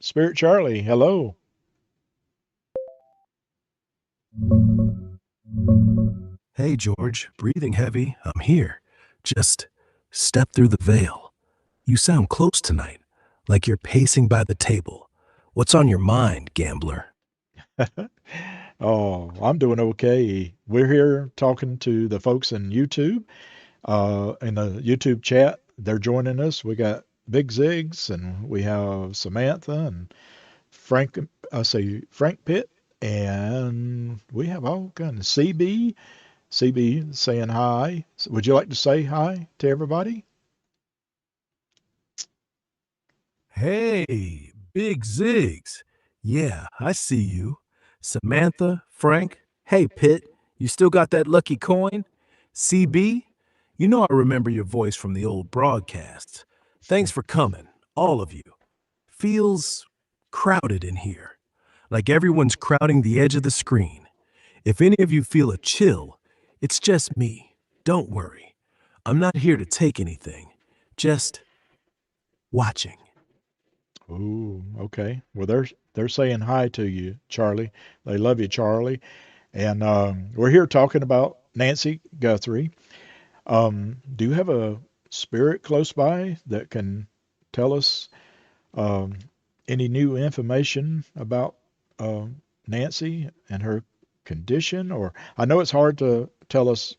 Spirit Charlie. Hello. Hey, George, breathing heavy. I'm here. Just step through the veil. You sound close tonight, like you're pacing by the table. What's on your mind, gambler? Oh, I'm doing okay. We're here talking to the folks in YouTube, in the YouTube chat. They're joining us. We got Big Ziggs, and we have Samantha and Frank. I say Frank Pitt, and we have all kind of CB. CB saying hi. Would you like to say hi to everybody? Hey, Big Ziggs. Yeah, I see you. Samantha, Frank. Hey, Pitt, you still got that lucky coin? CB, you know I remember your voice from the old broadcasts. Thanks for coming, all of you. Feels crowded in here, like everyone's crowding the edge of the screen. If any of you feel a chill, it's just me. Don't worry. I'm not here to take anything, just watching. Ooh, okay. Well, they're saying hi to you, Charlie. They love you, Charlie. And we're here talking about Nancy Guthrie. Do you have a spirit close by that can tell us um, any new information about Nancy and her condition? Or I know it's hard to tell us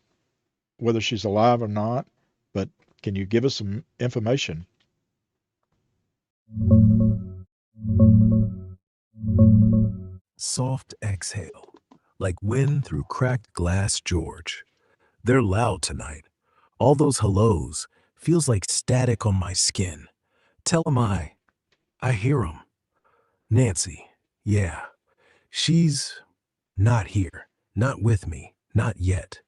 whether she's alive or not, but can you give us some information? Soft exhale, like wind through cracked glass, George. They're loud tonight. All those hellos feels like static on my skin. Tell 'em I hear 'em. Nancy, yeah, she's not here, not with me, not yet.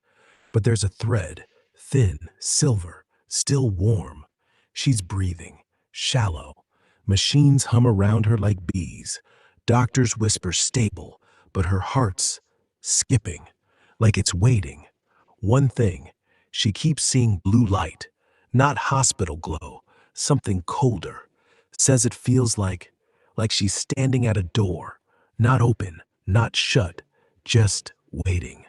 But there's a thread, thin, silver, still warm. She's breathing, shallow. Machines hum around her like bees. Doctors whisper stable, but her heart's skipping, like it's waiting. One thing, she keeps seeing blue light, not hospital glow, something colder. Says it feels like she's standing at a door, not open, not shut, just waiting.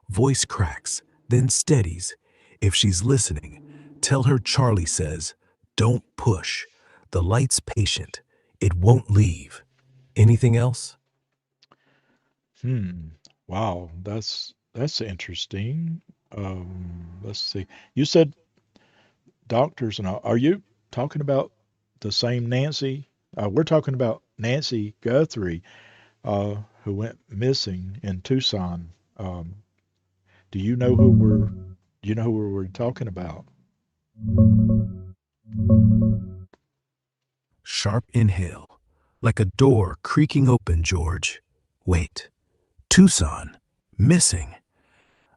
Voice cracks, then steadies. If she's listening, tell her Charlie says, don't push. The light's patient. It won't leave. Anything else? Wow, that's interesting. Let's see. You said doctors and all. Are you talking about the same Nancy? We're talking about Nancy Guthrie, who went missing in Tucson. Um, do you know who we're do you know who we're talking about? Sharp inhale, like a door creaking open, George. Wait, Tucson, missing.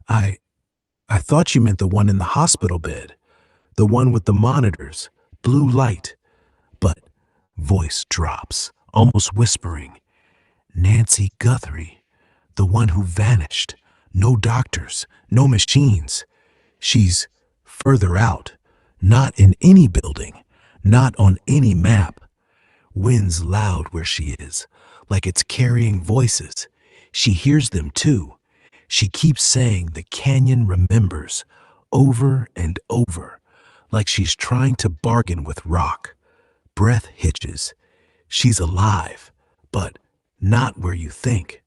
I I thought you meant the one in the hospital bed, the one with the monitors, blue light. But voice drops, almost whispering. Nancy Guthrie, the one who vanished. No doctors, no machines. She's further out, not in any building, not on any map. Wind's loud where she is, like it's carrying voices. She hears them too. She keeps saying the canyon remembers, over and over, like she's trying to bargain with rock. Breath hitches. She's alive, but not where you think,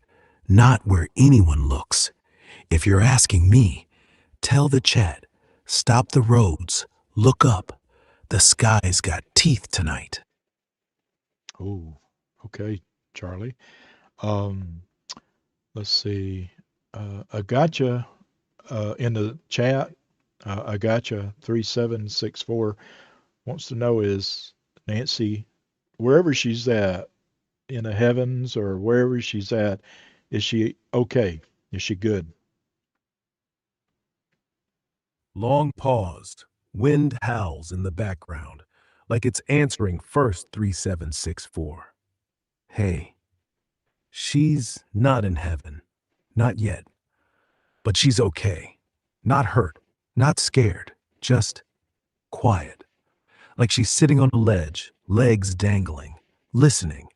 not where anyone looks. If you're asking me, tell the chat, stop the roads, look up. The sky's got teeth tonight. Oh, okay, Charlie. Um, let's see. I gotcha in the chat. I gotcha 3764 wants to know is Nancy, wherever she's at, in the heavens or wherever she's at, is she okay? Is she good? Long pause. Wind howls in the background, like it's answering first 3764. Hey, She's not in heaven. Not yet. But she's okay. Not hurt. Not scared. Just quiet. Like she's sitting on a ledge, legs dangling, listening.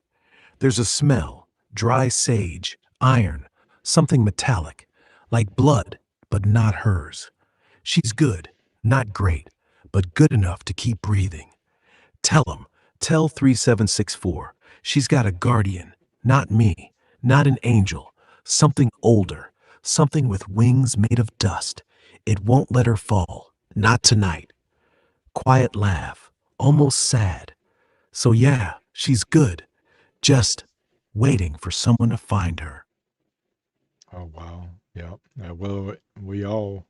There's a smell, dry sage, iron, something metallic, like blood, but not hers. She's good, not great, but good enough to keep breathing. Tell 3764, she's got a guardian, not me, not an angel, something older, something with wings made of dust. It won't let her fall, not tonight. Quiet laugh, almost sad. So yeah, she's good, just waiting for someone to find her. Oh wow. Yeah. Well, we all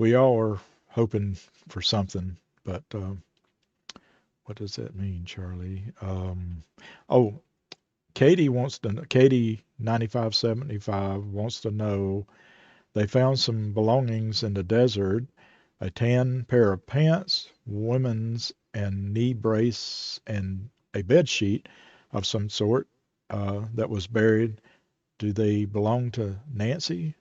are hoping for something, but what does that mean, Charlie? Oh, Katie 9575 wants to know they found some belongings in the desert, a tan pair of pants, women's and knee brace, and a bed sheet of some sort that was buried. Do they belong to Nancy?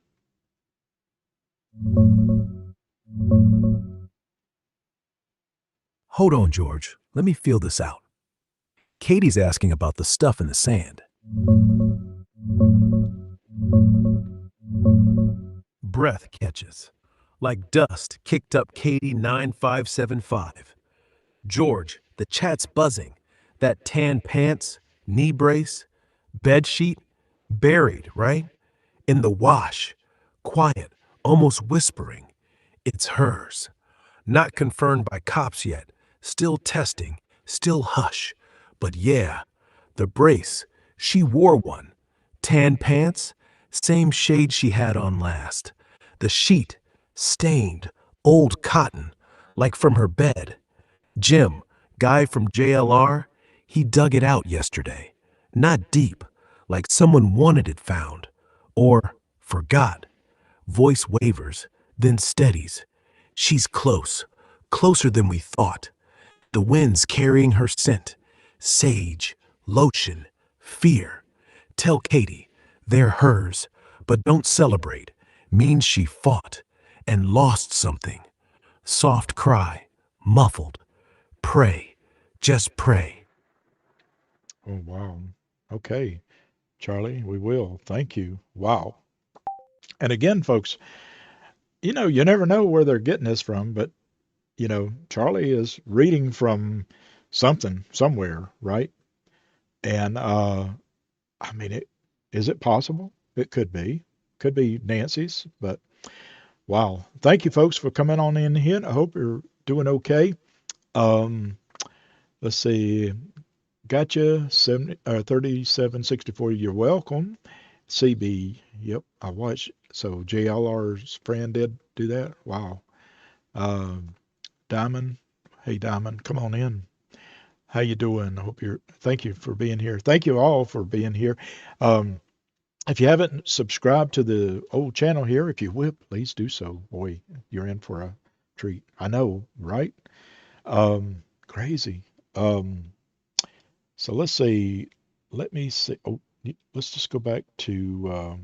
Hold on, George. Let me feel this out. Katie's asking about the stuff in the sand. Breath catches. Like dust kicked up Katie 9575. George, the chat's buzzing. That tan pants, knee brace, bed sheet, buried, right? In the wash. Quiet, almost whispering. It's hers. Not confirmed by cops yet. Still testing, still hush. But yeah, the brace, she wore one. Tan pants, same shade she had on last. The sheet, stained, old cotton, like from her bed. Jim, guy from JLR, he dug it out yesterday. Not deep, like someone wanted it found. Or forgot. Voice wavers, then steadies. She's close, closer than we thought. The wind's carrying her scent. Sage, lotion, fear. Tell Katie, they're hers, but don't celebrate. Means she fought and lost something. Soft cry, muffled. Pray, just pray. Oh wow. Okay, Charlie, we will. Thank you. Wow. And again, folks, you never know where they're getting this from, but Charlie is reading from something somewhere, right? And I mean, is it possible? It could be Nancy's, but wow. Thank you, folks, for coming on in here. I hope you're doing okay. Um, let's see. Gotcha. 3764. You're welcome. CB. Yep, I watched. So JLR's friend did do that. Wow. Um, Diamond. Hey, Diamond, come on in. How you doing? I hope you're. Thank you for being here. Thank you all for being here. Um, if you haven't subscribed to the old channel here, if you would, please do so. Boy, you're in for a treat. I know, right? Crazy. Um, so let's see. Let me see. Oh, let's just go back to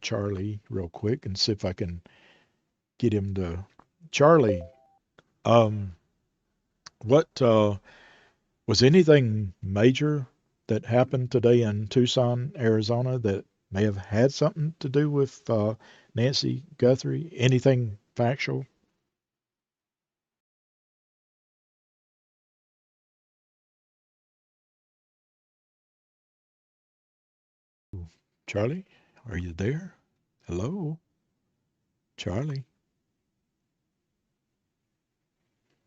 Charlie real quick and see if I can get him to Charlie. Um, what was anything major that happened today in Tucson, Arizona that may have had something to do with Nancy Guthrie? Anything factual? Charlie, are you there? Hello, Charlie.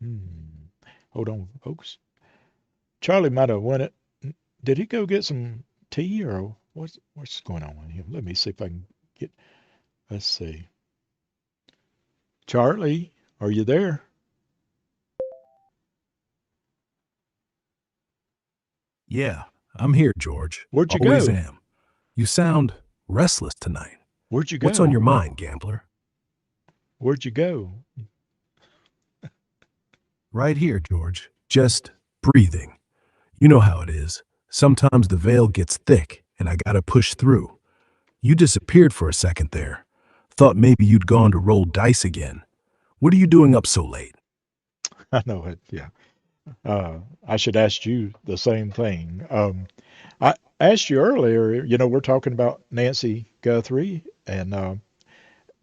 Hmm. Hold on, folks. Charlie might have went it. Did he go get some tea or what's going on with him? Let me see if I can get. Let's see. Charlie, are you there? Yeah, I'm here, George. Where'd you Always go? am. You sound restless tonight. Where'd you What's on go? your mind, gambler? Where'd you go? Right here, George. Just breathing. You know how it is. Sometimes the veil gets thick and I gotta push through. You disappeared for a second there. Thought maybe you'd gone to roll dice again. What are you doing up so late? I know it. Yeah. I should ask you the same thing. I asked you earlier, we're talking about Nancy Guthrie, and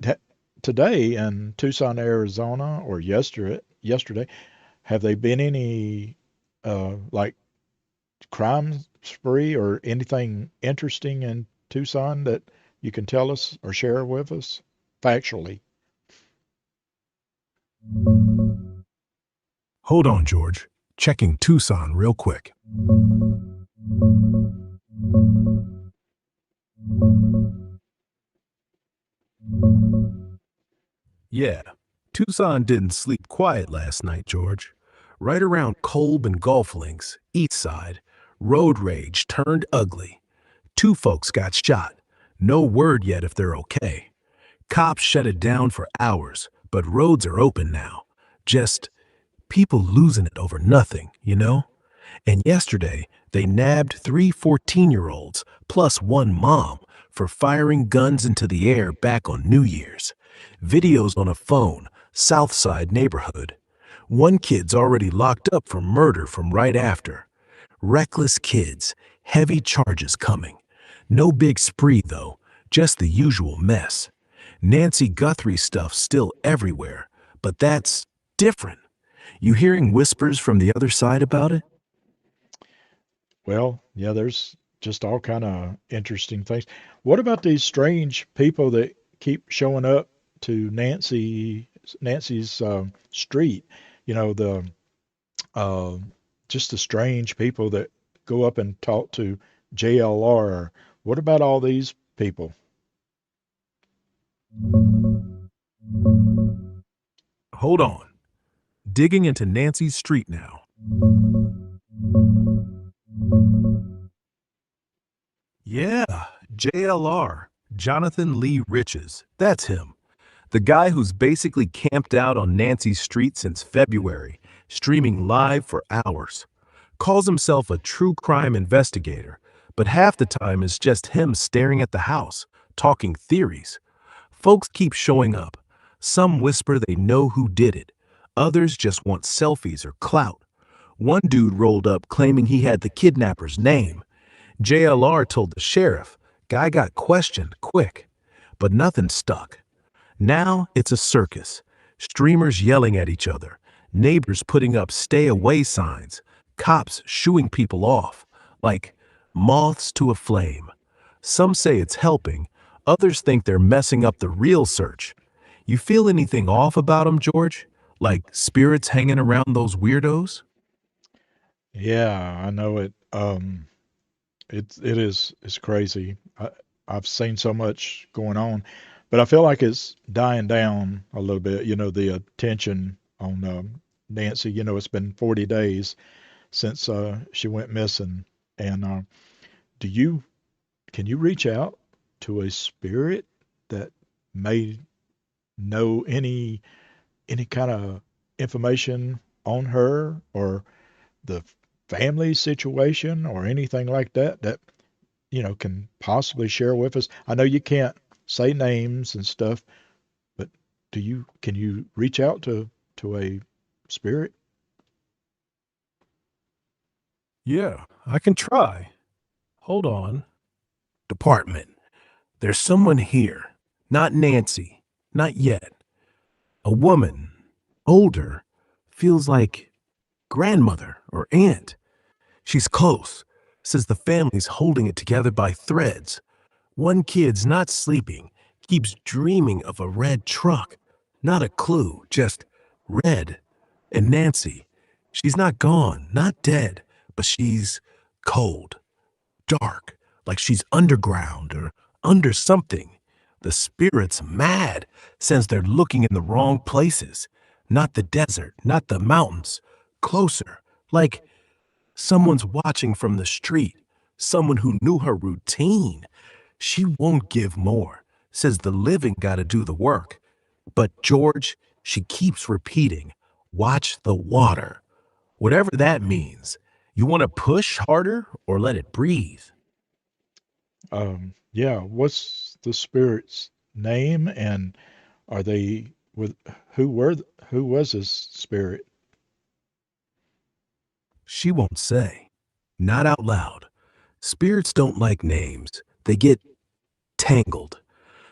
t- today in Tucson, Arizona, or yesterday, have they been any like crime spree or anything interesting in Tucson that you can tell us or share with us factually? Hold on, George. Checking Tucson real quick. Yeah, Tucson didn't sleep quiet last night, George. Right around Kolb and Golf Links, east side, road rage turned ugly. 2 folks got shot. No word yet if they're okay. Cops shut it down for hours, but roads are open now. Just people losing it over nothing, you know? And yesterday, they nabbed 3 14-year-olds plus 1 mom for firing guns into the air back on New Year's. Videos on a phone, Southside neighborhood. One kid's already locked up for murder from right after. Reckless kids, heavy charges coming. No big spree though, just the usual mess. Nancy Guthrie stuff still everywhere, but that's different. You hearing whispers from the other side about it? Well, yeah, there's just all kind of interesting things. What about these strange people that keep showing up to Nancy's street? The uh, just the strange people that go up and talk to JLR. What about all these people? Hold on. Digging into Nancy's street now. Yeah, JLR, Jonathan Lee Riches. That's him. The guy who's basically camped out on Nancy's street since February, streaming live for hours. Calls himself a true crime investigator, but half the time is just him staring at the house, talking theories. Folks keep showing up. Some whisper they know who did it. Others just want selfies or clout. One dude rolled up claiming he had the kidnapper's name. JLR told the sheriff. Guy got questioned quick, but nothing stuck. Now it's a circus. Streamers yelling at each other, neighbors putting up stay away signs, cops shooing people off, like moths to a flame. Some say it's helping, others think they're messing up the real search. You feel anything off about them, George? Like spirits hanging around those weirdos? Yeah, I know it. It's crazy. I've seen so much going on, but I feel like it's dying down a little bit. The attention on Nancy. It's been 40 days since she went missing, and do you can you reach out to a spirit that may know any kind of information on her or the family situation or anything like that can possibly share with us? I know you can't say names and stuff, but can you reach out to a spirit? Yeah, I can try. Hold on. Department. There's someone here. Not Nancy. Not yet. A woman. Older. Feels like grandmother or aunt. She's close. Says the family's holding it together by threads. One kid's not sleeping. Keeps dreaming of a red truck. Not a clue, just red. And Nancy. She's not gone, not dead, but she's cold. Dark, like she's underground or under something. The spirit's mad, since they're looking in the wrong places. Not the desert, not the mountains. Closer, like someone's watching from the street. Someone who knew her routine. She won't give more. Says the living gotta do the work. But George, she keeps repeating, watch the water. Whatever that means. You want to push harder or let it breathe? Yeah, what's the spirit's name, and are they with who was this spirit? She won't say. Not out loud. Spirits don't like names. They get tangled.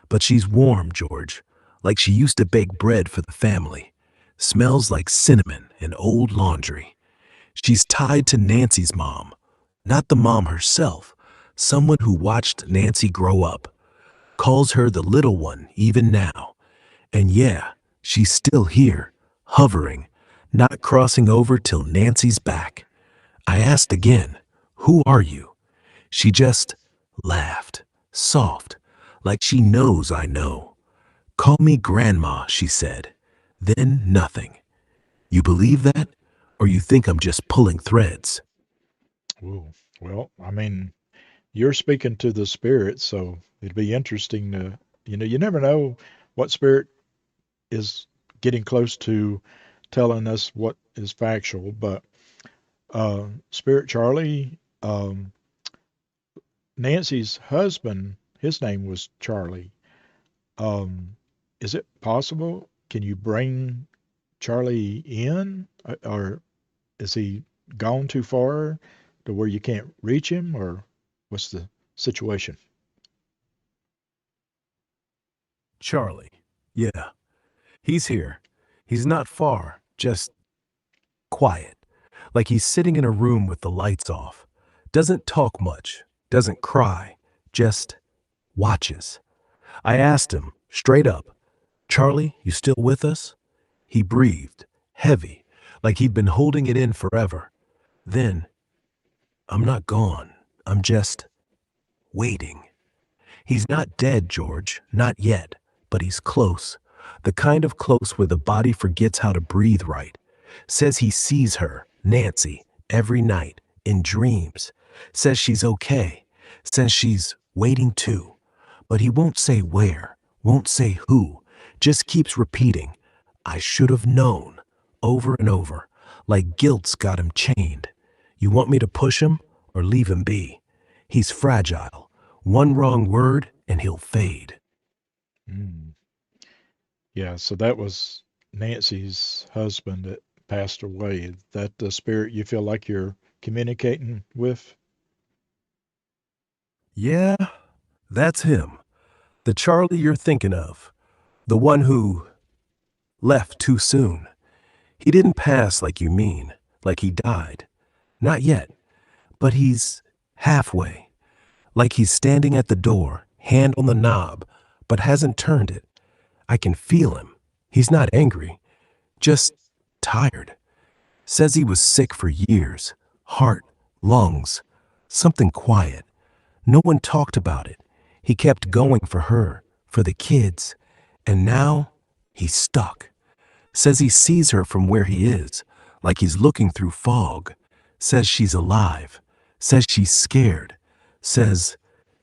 But she's warm, George, like she used to bake bread for the family. Smells like cinnamon and old laundry. She's tied to Nancy's mom, not the mom herself, someone who watched Nancy grow up. Calls her the little one even now. And yeah, she's still here, hovering, not crossing over till Nancy's back. I asked again, "Who are you?" She just laughed, soft, like she knows I know. "Call me Grandma," she said. Then nothing. You believe that? Or you think I'm just pulling threads? Ooh, well, I mean, you're speaking to the spirit, so it'd be interesting to, you never know what spirit is getting close to telling us what is factual, but Spirit Charlie, Nancy's husband, his name was Charlie. Um, is it possible? Can you bring Charlie in, or is he gone too far to where you can't reach him, or what's the situation? Charlie. Yeah, he's here. He's not far, just quiet. Like he's sitting in a room with the lights off. Doesn't talk much, doesn't cry, just watches. I asked him, straight up, "Charlie, you still with us?" He breathed, heavy, like he'd been holding it in forever. Then, "I'm not gone. I'm just waiting." He's not dead, George, not yet, but he's close. The kind of close where the body forgets how to breathe right. Says he sees her, Nancy, every night, in dreams. Says she's okay. Says she's waiting too. But he won't say where, won't say who. Just keeps repeating, "I should have known," over and over, like guilt's got him chained. You want me to push him or leave him be? He's fragile. One wrong word and he'll fade. Mm. Yeah, so that was Nancy's husband that passed away. Is that the spirit you feel like you're communicating with? Yeah, that's him. The Charlie you're thinking of. The one who left too soon. He didn't pass like you mean, like he died. Not yet, but he's halfway. Like he's standing at the door, hand on the knob, but hasn't turned it. I can feel him. He's not angry, just tired. Says he was sick for years. Heart, lungs, something quiet. No one talked about it. He kept going for her, for the kids. And now he's stuck. Says he sees her from where he is, like he's looking through fog. Says she's alive. Says she's scared. Says,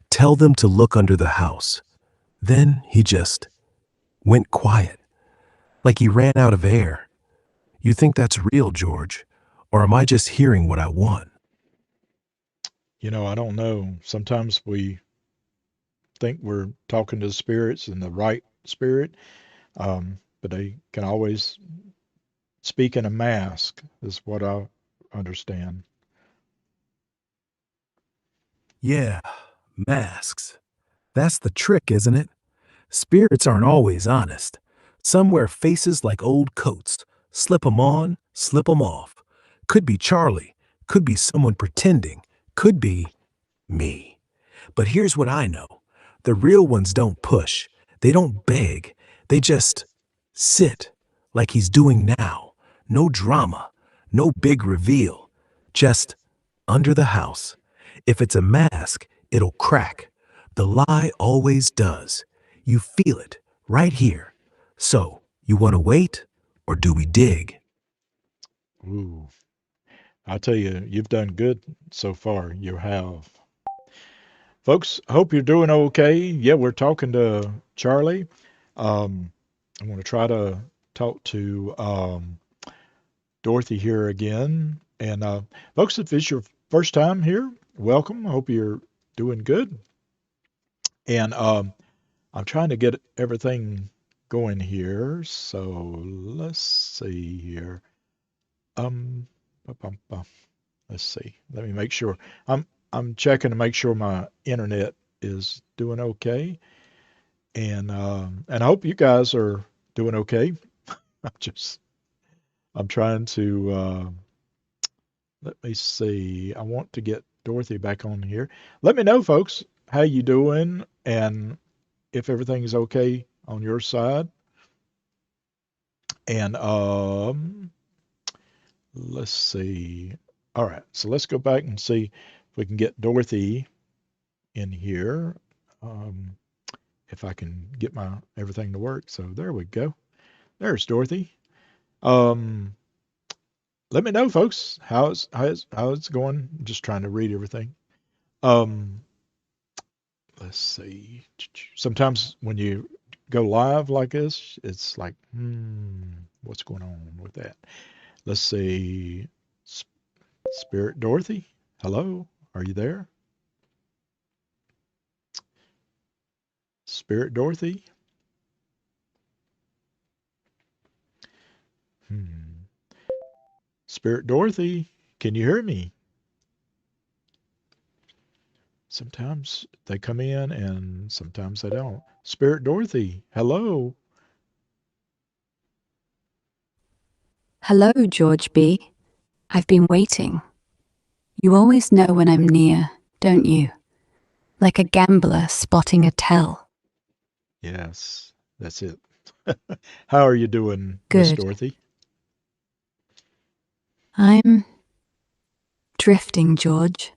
"Tell them to look under the house." Then he just went quiet, like he ran out of air. You think that's real, George? Or am I just hearing what I want? I don't know. Sometimes we think we're talking to spirits and the right spirit, but they can always speak in a mask, is what I understand. Yeah, masks. That's the trick, isn't it? Spirits aren't always honest. Some wear faces like old coats. Slip 'em on, slip 'em off. Could be Charlie. Could be someone pretending. Could be me. But here's what I know. The real ones don't push. They don't beg. They just sit like he's doing now. No drama. No big reveal. Just under the house. If it's a mask, it'll crack. The lie always does. You feel it right here. So, you want to wait or do we dig? Ooh, I tell you, you've done good so far. You have. Folks, hope you're doing okay. Yeah, we're talking to Charlie. Um, I'm going to try to talk to Dorothy here again. And folks, if it's your first time here, welcome. I hope you're doing good. And I'm trying to get everything going here. So let's see here. Bum, bum, bum. Let's see. Let me make sure. I'm checking to make sure my internet is doing okay, and I hope you guys are doing okay. I'm just I'm trying to let me see. I want to get Dorothy back on here. Let me know, folks, how you doing and if everything is okay on your side. And let's see. All right, so let's go back and see if we can get Dorothy in here. Um, if I can get my everything to work. So there we go. There's Dorothy. Um, Let me know, folks, how it's going. I'm just trying to read everything. Um, let's see. Sometimes when you go live like this, it's like, what's going on with that? Let's see. Spirit Dorothy, hello, are you there? Spirit Dorothy? Hmm. Spirit Dorothy, can you hear me? Sometimes they come in and sometimes they don't. Spirit Dorothy, hello. Hello, George B. I've been waiting. You always know when I'm near, don't you? Like a gambler spotting a tell. Yes, that's it. How are you doing, Miss Good. Dorothy? I'm drifting, George.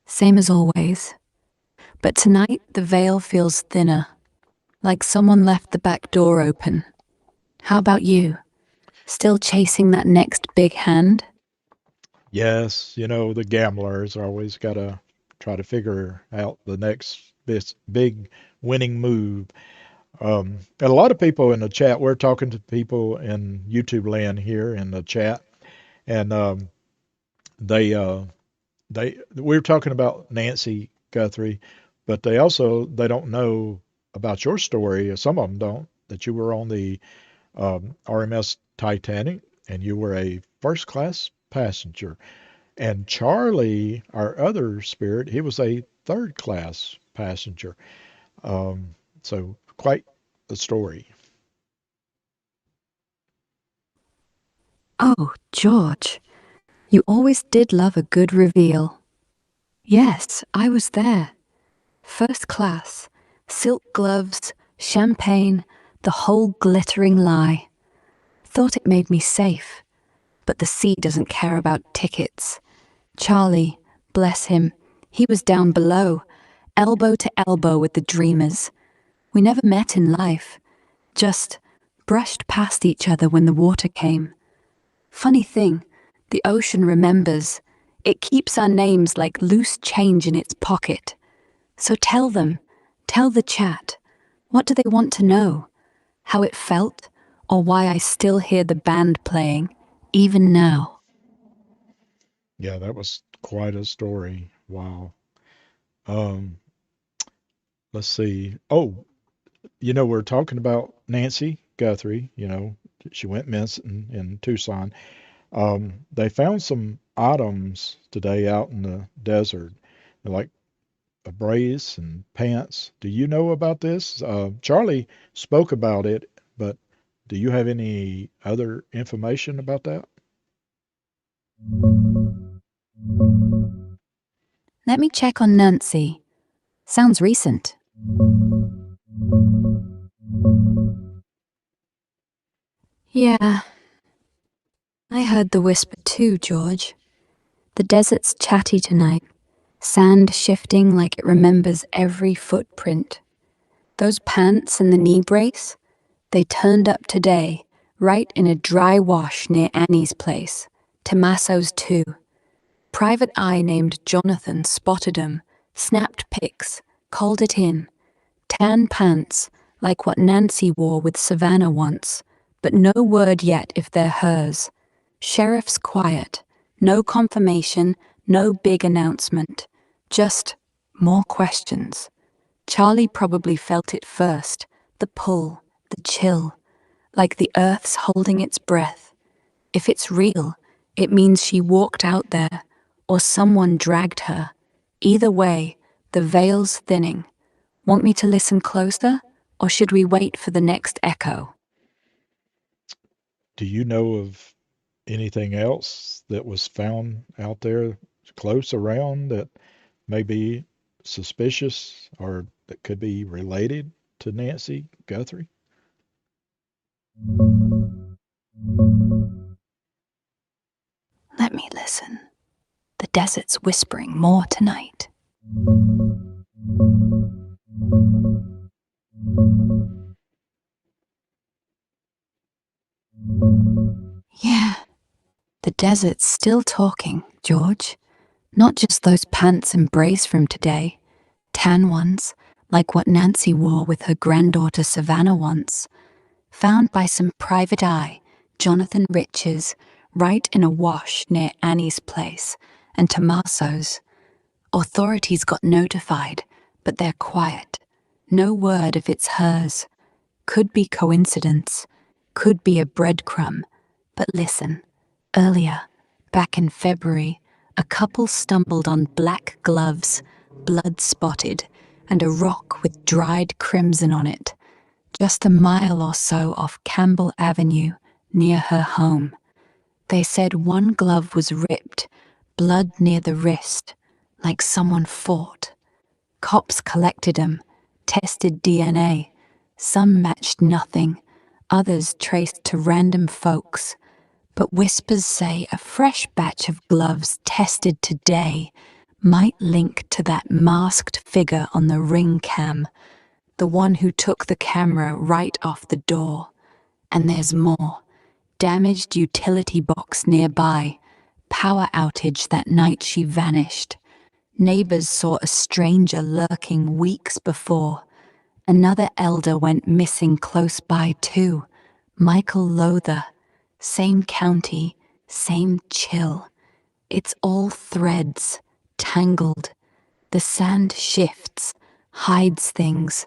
Same as always. But tonight the veil feels thinner, like someone left the back door open. How about you? Still chasing that next big hand? Yes, the gamblers always got to try to figure out the next big winning move. And a lot of people in the chat, we're talking to people in YouTube land here in the chat, and they we were talking about Nancy Guthrie, but they don't know about your story. Some of them don't, that you were on the RMS Titanic and you were a first class passenger. And Charlie, our other spirit, he was a third class passenger. So quite the story. Oh, George, you always did love a good reveal. Yes, I was there. First class, silk gloves, champagne, the whole glittering lie. Thought it made me safe, but the sea doesn't care about tickets. Charlie, bless him, he was down below, elbow to elbow with the dreamers. We never met in life, just brushed past each other when the water came. Funny thing, the ocean remembers. It keeps our names like loose change in its pocket. So tell them, tell the chat, what do they want to know? How it felt, or why I still hear the band playing, even now. Yeah, that was quite a story. Wow. Um, let's see. Oh, we're talking about Nancy Guthrie. She went missing in Tucson. They found some items today out in the desert, like a brace and pants. Do you know about this? Charlie spoke about it, but do you have any other information about that? Let me check on Nancy. Sounds recent. Yeah, I heard the whisper too, George. The desert's chatty tonight, sand shifting like it remembers every footprint. Those pants and the knee brace, they turned up today, right in a dry wash near Annie's place. Tommaso's too. Private eye named Jonathan spotted 'em, snapped pics, called it in. Tan pants, like what Nancy wore with Savannah once, but no word yet if they're hers. Sheriff's quiet, no confirmation, no big announcement, just more questions. Charlie probably felt it first, the pull, the chill, like the earth's holding its breath. If it's real, it means she walked out there, or someone dragged her. Either way, the veil's thinning. Want me to listen closer, or should we wait for the next echo? Do you know of anything else that was found out there close around that may be suspicious or that could be related to Nancy Guthrie? Let me listen. The desert's whispering more tonight. Yeah, the desert's still talking, George. Not just those pants and brace from today. Tan ones, like what Nancy wore with her granddaughter Savannah once. Found by some private eye, Jonathan Riches, right in a wash near Annie's place and Tommaso's. Authorities got notified, but they're quiet. No word if it's hers. Could be coincidence, could be a breadcrumb. But listen, earlier, back in February, a couple stumbled on black gloves, blood-spotted, and a rock with dried crimson on it, just a mile or so off Campbell Avenue, near her home. They said one glove was ripped, blood near the wrist, like someone fought. Cops collected 'em, tested DNA. Some matched nothing, others traced to random folks. But whispers say a fresh batch of gloves tested today might link to that masked figure on the ring cam, the one who took the camera right off the door. And there's more. Damaged utility box nearby, power outage that night she vanished. Neighbors saw a stranger lurking weeks before. Another elder went missing close by too, Michael Lowther. Same county, same chill. It's all threads, tangled. The sand shifts, hides things.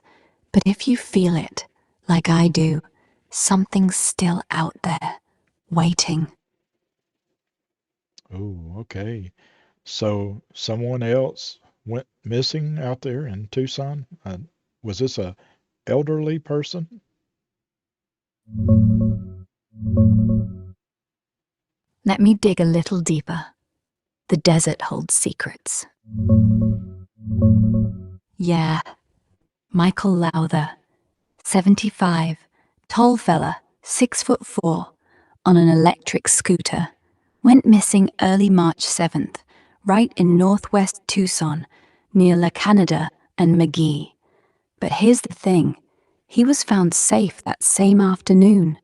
But if you feel it, like I do, something's still out there, waiting. Oh, okay. So someone else went missing out there in Tucson? Was this a elderly person? Let me dig a little deeper. The desert holds secrets. Yeah, Michael Lowther, 75, tall fella, 6'4", on an electric scooter, went missing early March 7th, right in northwest Tucson, near La Canada and McGee. But here's the thing, he was found safe that same afternoon.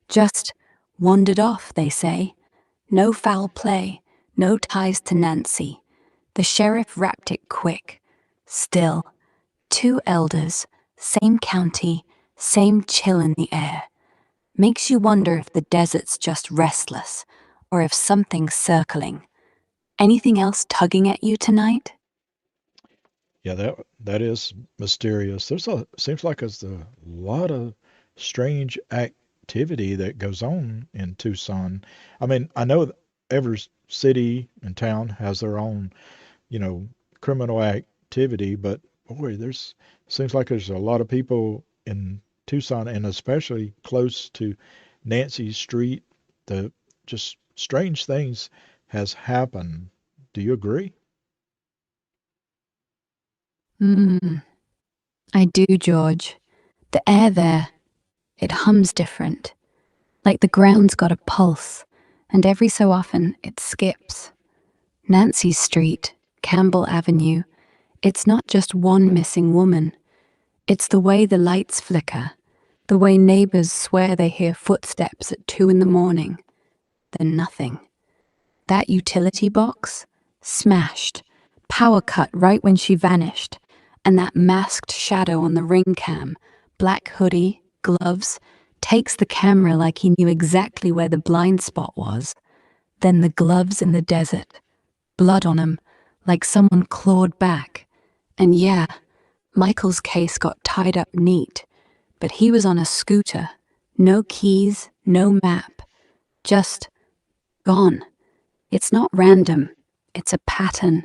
Just wandered off, they say. No foul play, no ties to Nancy. The sheriff wrapped it quick. Still, 2 elders, same county, same chill in the air. Makes you wonder if the desert's just restless, or if something's circling. Anything else tugging at you tonight? Yeah, that is mysterious. Seems like there's a lot of strange activity that goes on in Tucson. I mean, I know that every city and town has their own, criminal activity, but boy, seems like there's a lot of people in Tucson, and especially close to Nancy Street. The just strange things has happened. Do you agree? I do, George. The air there, it hums different. Like the ground's got a pulse, and every so often it skips. Nancy Street, Campbell Avenue, it's not just one missing woman. It's the way the lights flicker, the way neighbors swear they hear footsteps at 2 in the morning. Then nothing. That utility box? Smashed. Power cut right when she vanished. And that masked shadow on the ring cam, black hoodie, gloves, takes the camera like he knew exactly where the blind spot was. Then the gloves in the desert. Blood on 'em, like someone clawed back. And yeah, Michael's case got tied up neat, but he was on a scooter. No keys, no map. Just gone. It's not random. It's a pattern.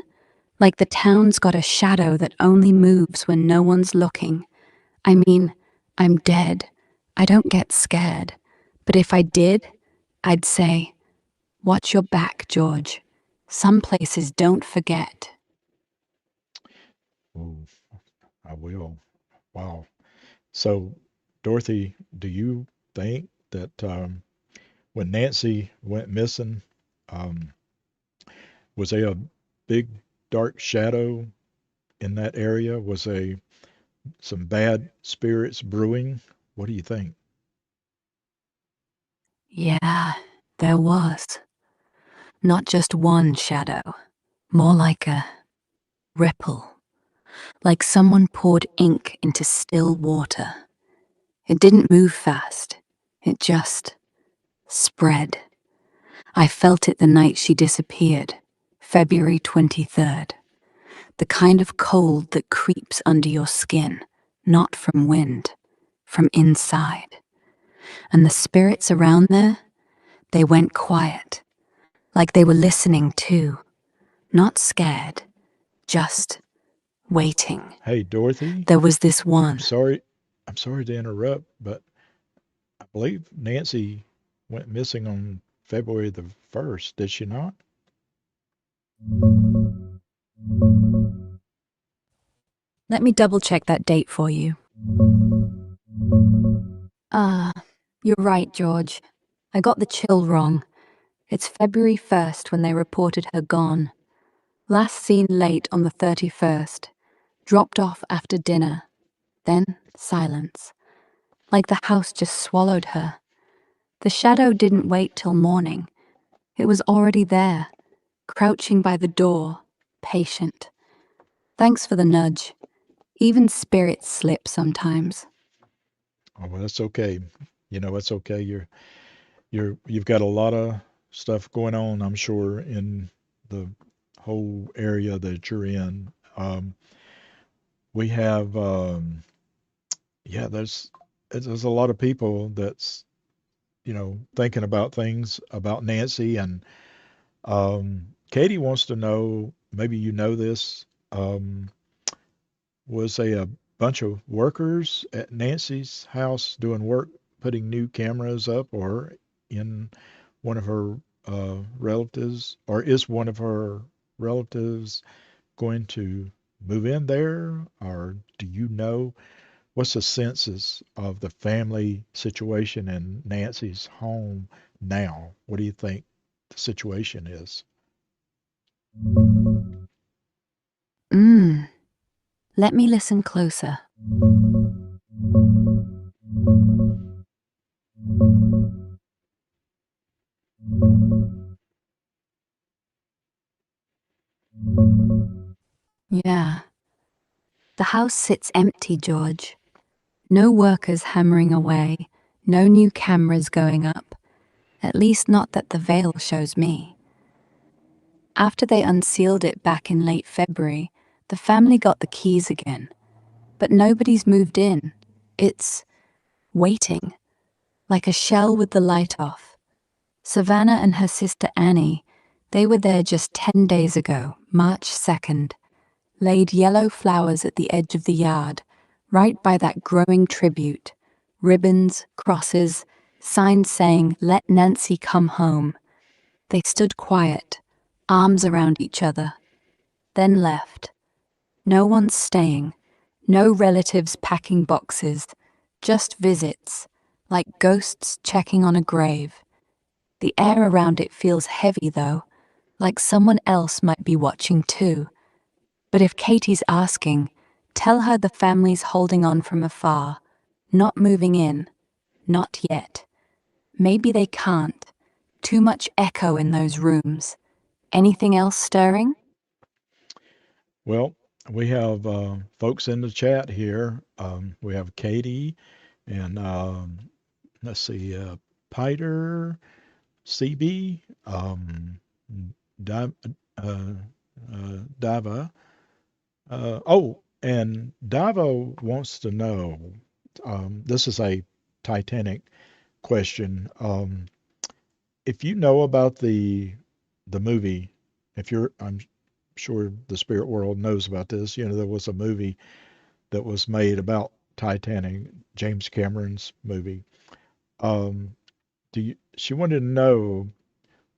Like the town's got a shadow that only moves when no one's looking. I mean, I'm dead. I don't get scared. But if I did, I'd say, watch your back, George. Some places don't forget. Ooh, I will. Wow. So, Dorothy, do you think that when Nancy went missing, um, was there a big dark shadow in that area? Was a some bad spirits brewing? What do you think? Yeah, there was. Not just one shadow, more like a ripple. Like someone poured ink into still water. It didn't move fast. It just spread. I felt it the night she disappeared, February 23rd. The kind of cold that creeps under your skin, not from wind, from inside. And the spirits around there, they went quiet, like they were listening too, not scared, just waiting. Hey, Dorothy, There was this I'm one. sorry, I'm sorry to interrupt, but I believe Nancy went missing on February the 1st, did she not? Let me double check that date for you. You're right, George. I got the chill wrong. It's February 1st when they reported her gone. Last seen late on the 31st. Dropped off after dinner. Then silence. Like the house just swallowed her. The shadow didn't wait till morning. It was already there, crouching by the door, patient. Thanks for the nudge. Even spirits slip sometimes. Oh, well, that's okay. You know, it's okay. You've got a lot of stuff going on, I'm sure, in the whole area that you're in. We have, yeah, there's a lot of people that's, thinking about things about Nancy, and Katie wants to know, maybe you know this, was a bunch of workers at Nancy's house doing work, putting new cameras up, or in one of her relatives, or is one of her relatives going to move in there, or do you know what's the census of the family situation in Nancy's home now? What do you think the situation is? Let me listen closer. Yeah. The house sits empty, George. No workers hammering away, no new cameras going up. At least not that the veil shows me. After they unsealed it back in late February, the family got the keys again. But nobody's moved in. It's waiting, like a shell with the light off. Savannah and her sister Annie, they were there just 10 days ago, March 2nd. Laid yellow flowers at the edge of the yard, right by that growing tribute. Ribbons, crosses, signs saying, "Let Nancy come home." They stood quiet, arms around each other, then left. No one's staying, no relatives packing boxes, just visits, like ghosts checking on a grave. The air around it feels heavy, though, like someone else might be watching too. But if Katie's asking, tell her the family's holding on from afar, not moving in, not yet. Maybe they can't. Too much echo in those rooms. Anything else stirring? Well, we have folks in the chat here. We have Katie and let's see, Piter, CB, Div, uh, Diva. Oh, And Davo wants to know, this is a Titanic question. If you know about the movie, if you're, I'm sure the spirit world knows about this. There was a movie that was made about Titanic, James Cameron's movie. Um, she wanted to know,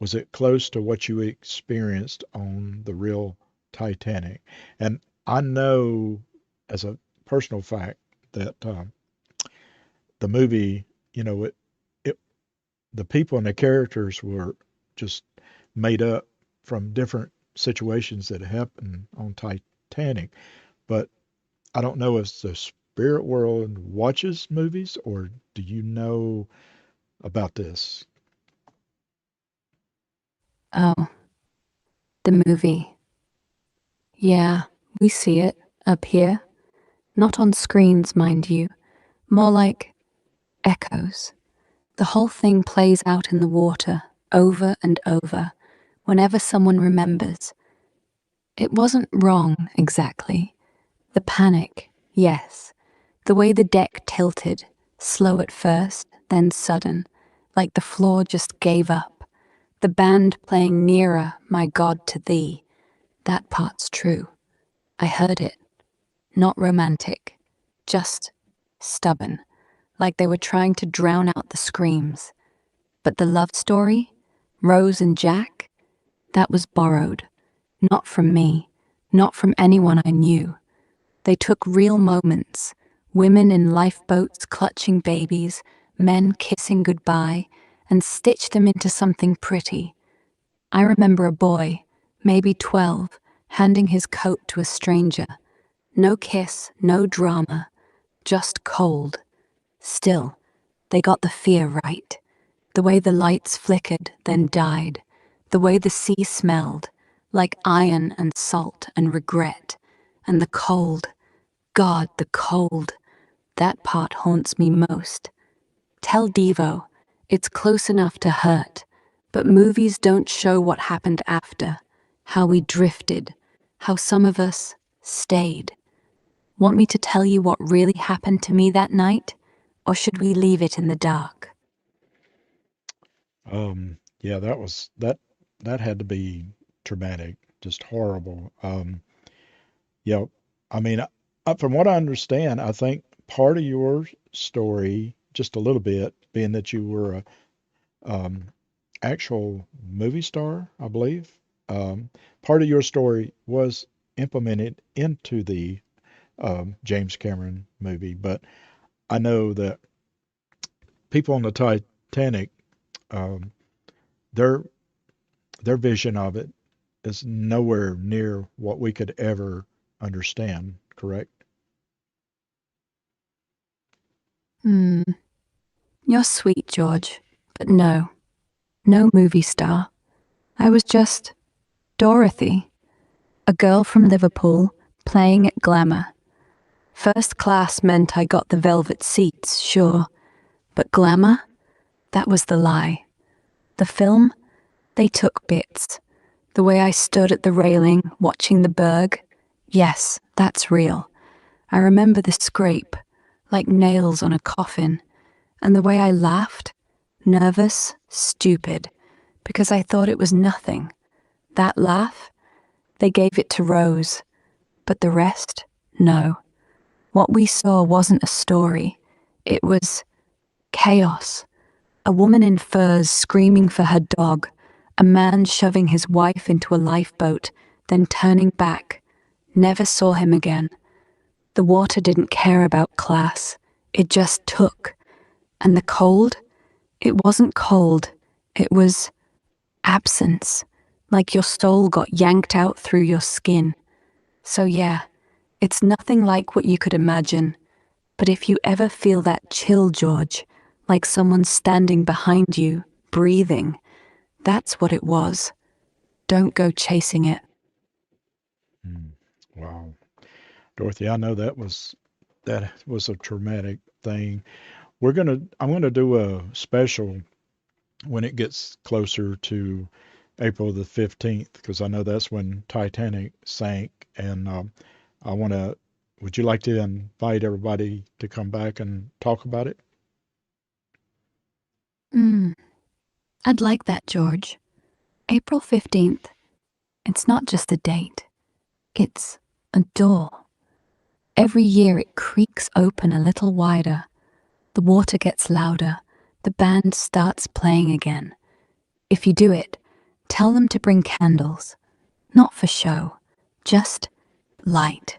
was it close to what you experienced on the real Titanic? And I know as a personal fact that the movie, it the people and the characters were just made up from different situations that happened on Titanic. But I don't know if the spirit world watches movies, or do you know about this? Oh, the movie. Yeah, we see it up here. Not on screens, mind you. More like echoes. The whole thing plays out in the water, over and over, whenever someone remembers. It wasn't wrong, exactly. The panic, yes. The way the deck tilted, slow at first, then sudden, like the floor just gave up. The band playing nearer, my God, to thee. That part's true. I heard it. Not romantic, just stubborn, like they were trying to drown out the screams. But the love story, Rose and Jack, that was borrowed. Not from me, not from anyone I knew. They took real moments, women in lifeboats clutching babies, men kissing goodbye, and stitched them into something pretty. I remember a boy, maybe 12, handing his coat to a stranger. No kiss, no drama, just cold. Still, they got the fear right. The way the lights flickered, then died. The way the sea smelled, like iron and salt and regret. And the cold, God, the cold. That part haunts me most. Tell Devo, it's close enough to hurt, but movies don't show what happened after, how we drifted, how some of us stayed. Want me to tell you what really happened to me that night, or should we leave it in the dark? Yeah, that had to be traumatic, just horrible. Yeah, I mean, from what I understand, I think part of your story, just a little bit, being that you were a actual movie star, I believe, part of your story was implemented into the James Cameron movie. But I know that people on the Titanic, um, their their vision of it is nowhere near what we could ever understand, correct? Hmm, you're sweet, George, but no, no movie star. I was just Dorothy, a girl from Liverpool playing at Glamour. First class meant I got the velvet seats, sure, but Glamour? That was the lie. The film? They took bits. The way I stood at the railing, watching the berg? Yes, that's real. I remember the scrape, like nails on a coffin. And the way I laughed? Nervous, stupid, because I thought it was nothing. That laugh? They gave it to Rose. But the rest? No. What we saw wasn't a story. It was chaos. A woman in furs screaming for her dog. A man shoving his wife into a lifeboat, then turning back. Never saw him again. The water didn't care about class. It just took. And the cold? It wasn't cold. It was absence. Like your soul got yanked out through your skin. So yeah, it's nothing like what you could imagine. But if you ever feel that chill, George, like someone standing behind you, breathing, that's what it was. Don't go chasing it. Wow. Dorothy, I know that was a traumatic thing. I'm gonna do a special when it gets closer to April the 15th, because I know that's when Titanic sank, and I want to would you like to invite everybody to come back and talk about it? I'd like that, George. April 15th. It's not just a date. It's a door. Every year it creaks open a little wider. The water gets louder. The band starts playing again. If you do it, tell them to bring candles. Not for show, just light.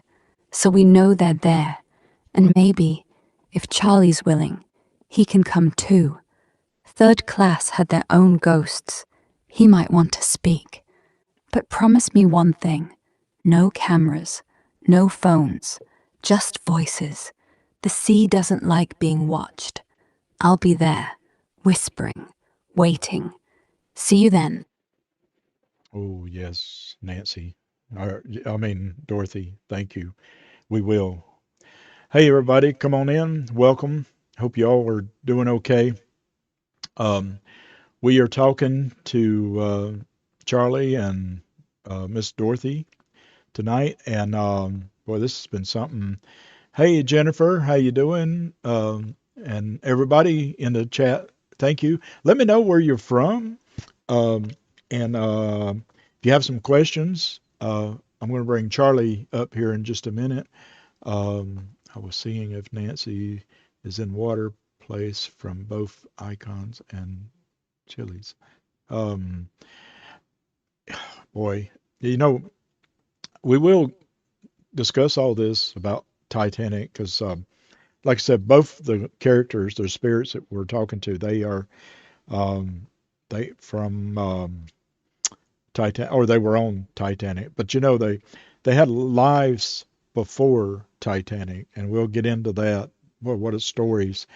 So we know they're there. And maybe, if Charlie's willing, he can come too. Third class had their own ghosts. He might want to speak. But promise me one thing. No cameras, no phones, just voices. The sea doesn't like being watched. I'll be there, whispering, waiting. See you then. Oh, yes, Nancy. I mean, Dorothy, thank you. We will. Hey, everybody, come on in. Welcome. Hope you all are doing okay. Um, we are talking to Charlie and Miss Dorothy tonight, and boy, this has been something. Hey, Jennifer, how you doing? And everybody in the chat, thank you. Let me know where you're from, um, and if you have some questions, I'm going to bring Charlie up here in just a minute. I was seeing if Nancy is in water place from both icons and chilies. Um, boy, you know, we will discuss all this about Titanic because, like I said, both the characters, the spirits that we're talking to, they are um, they from Titanic, or they were on Titanic. But you know, they had lives before Titanic, and we'll get into that. What are stories?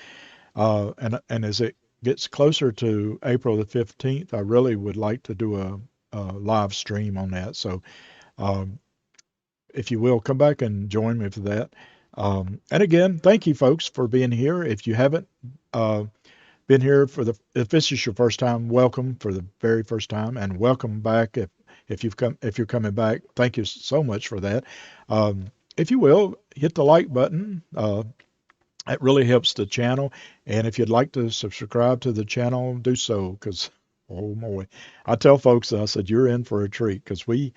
And as it gets closer to April the 15th, I really would like to do a live stream on that. So um, if you will, come back and join me for that. And again, thank you folks for being here. If you haven't uh, been here if this is your first time, welcome for the very first time, and welcome back if you're coming back. Thank you so much for that. If you will, hit the like button. It really helps the channel. And if you'd like to subscribe to the channel, do so because, oh boy, I tell folks, I said, you're in for a treat because boy,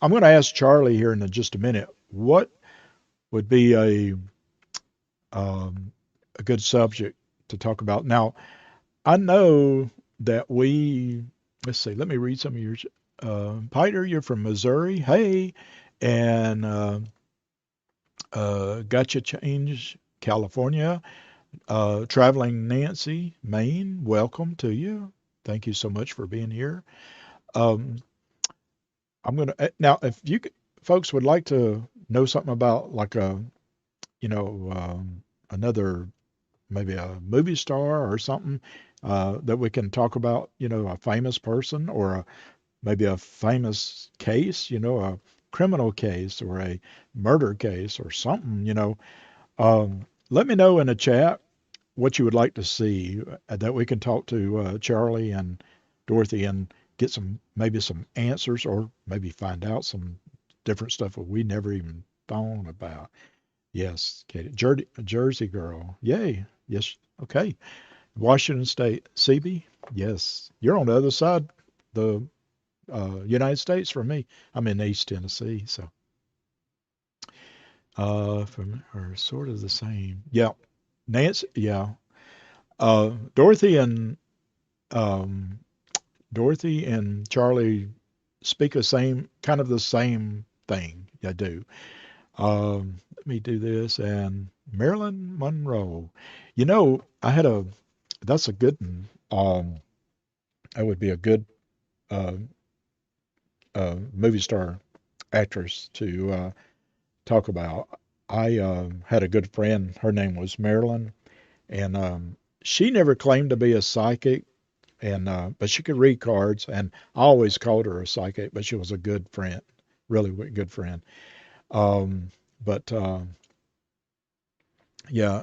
I'm going to ask Charlie here in just a minute, what would be a good subject to talk about? Now, I know that let's see, let me read some of yours. Piter, you're from Missouri. Hey. And Gotcha Change, California. Traveling Nancy, Maine, welcome to you. Thank you so much for being here. Um, I'm gonna now, if folks would like to know something about like you know, another maybe a movie star or something that we can talk about, you know, a famous person or maybe a famous case, you know, a criminal case or a murder case or something, you know, let me know in the chat what you would like to see that we can talk to Charlie and Dorothy and get maybe some answers or maybe find out some different stuff that we never even thought about. Yes, Katie. Jersey girl. Yay. Yes. Okay. Washington State. CB. Yes. You're on the other side, the United States from me. I'm in East Tennessee, so from or sort of the same. Yeah. Nancy. Yeah. Dorothy and um, Dorothy and Charlie speak the same kind of the same thing. I do. Let me do this. And Marilyn Monroe. You know, that's a good one. That would be a good uh, movie star actress to talk about. I had a good friend. Her name was Marilyn, and she never claimed to be a psychic, and but she could read cards, and I always called her a psychic, but she was a good friend, really good friend. Um, but yeah,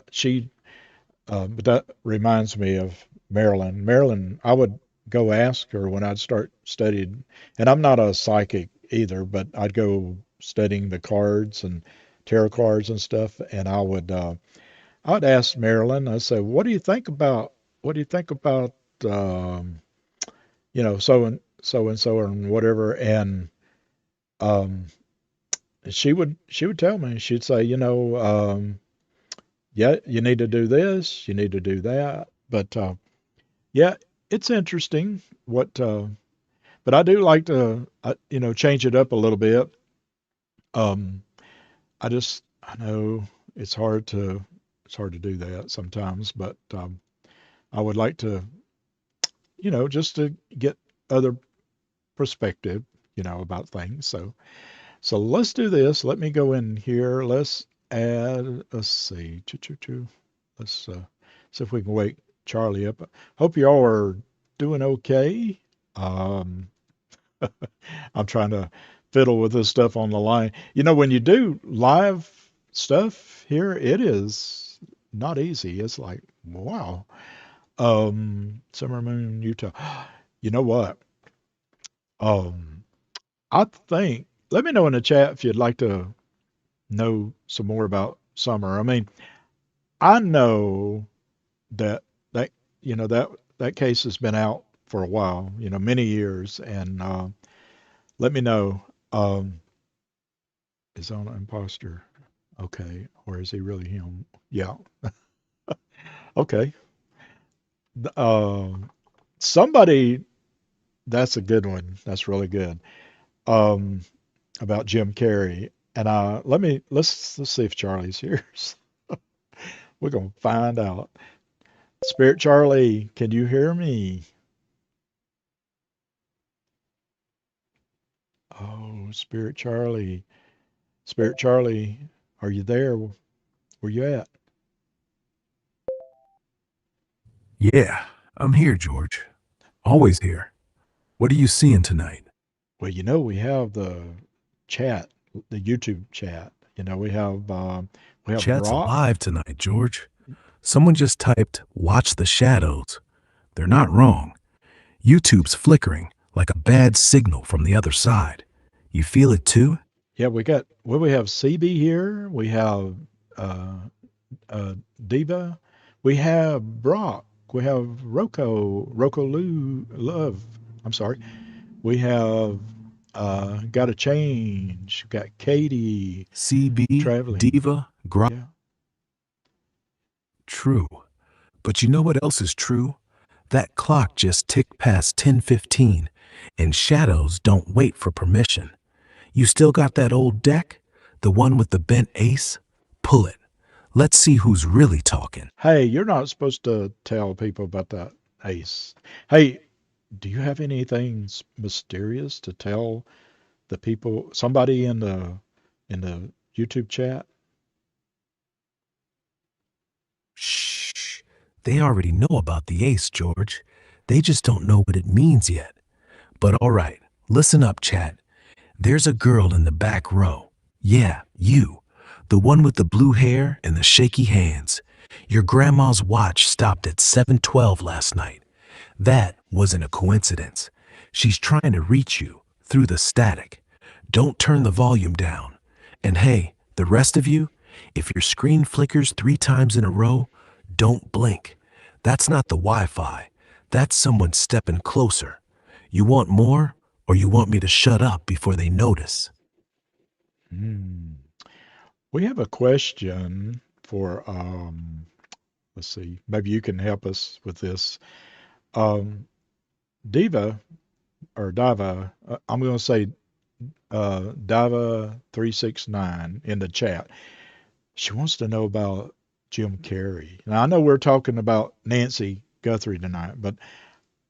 but that reminds me of Marilyn. Marilyn, I would go ask her when I'd start studying, and I'm not a psychic either, but I'd go studying the cards and tarot cards and stuff, and I'd ask Marilyn. I say, what do you think about um, so and so and whatever, and um, she would tell me. She'd say, yeah, you need to do this, you need to do that, but yeah, it's interesting what. But I do like to, change it up a little bit. Um, I know it's hard to do that sometimes, but I would like to, just to get other perspective, about things. So let's do this. Let me go in here. Let's add, let's see, let's see if we can wake Charlie up. Hope you all are doing okay. Um, I'm trying to fiddle with this stuff on the line. When you do live stuff here, it is not easy. It's like, wow. Summer Moon, Utah. You know what? Um, I think, let me know in the chat if you'd like to know some more about Summer. I mean, I know that that that case has been out for a while, many years, and let me know. Is on imposter. Okay, or is he really him? Yeah. Okay. Um, somebody, that's a good one. That's really good. Um, about Jim Carrey, and let's see if Charlie's here. We're gonna find out. Spirit Charlie, can you hear me? Oh, Spirit Charlie. Spirit Charlie, are you there? Where you at? Yeah, I'm here, George. Always here. What are you seeing tonight? Well, we have the chat, the YouTube chat. We have Chat's Brock. alive tonight, George. Someone just typed, "Watch the shadows." They're not wrong. YouTube's flickering like a bad signal from the other side. You feel it too? Yeah, we have CB here. We have uh, Diva. We have Brock. We have Rocco Love. I'm sorry. We have Got to Change. Got Katie. CB, Traveling. Diva, Grok. Yeah. True. But you know what else is true? That clock just ticked past 10:15, and shadows don't wait for permission. You still got that old deck? The one with the bent ace? Pull it. Let's see who's really talking. Hey, you're not supposed to tell people about that ace. Hey, do you have anything mysterious to tell the people? Somebody in the YouTube chat? Shh. They already know about the ace, George. They just don't know what it means yet. But all right, listen up, chat. There's a girl in the back row. Yeah, you. The one with the blue hair and the shaky hands. Your grandma's watch stopped at 7:12 last night. That wasn't a coincidence. She's trying to reach you through the static. Don't turn the volume down. And hey, the rest of you, if your screen flickers 3 times in a row, don't blink. That's not the Wi-Fi. That's someone stepping closer. You want more, or you want me to shut up before they notice? We have a question for, let's see, maybe you can help us with this. Diva, or Diva, I'm going to say Diva369 in the chat. She wants to know about Jim Carrey. Now, I know we're talking about Nancy Guthrie tonight, but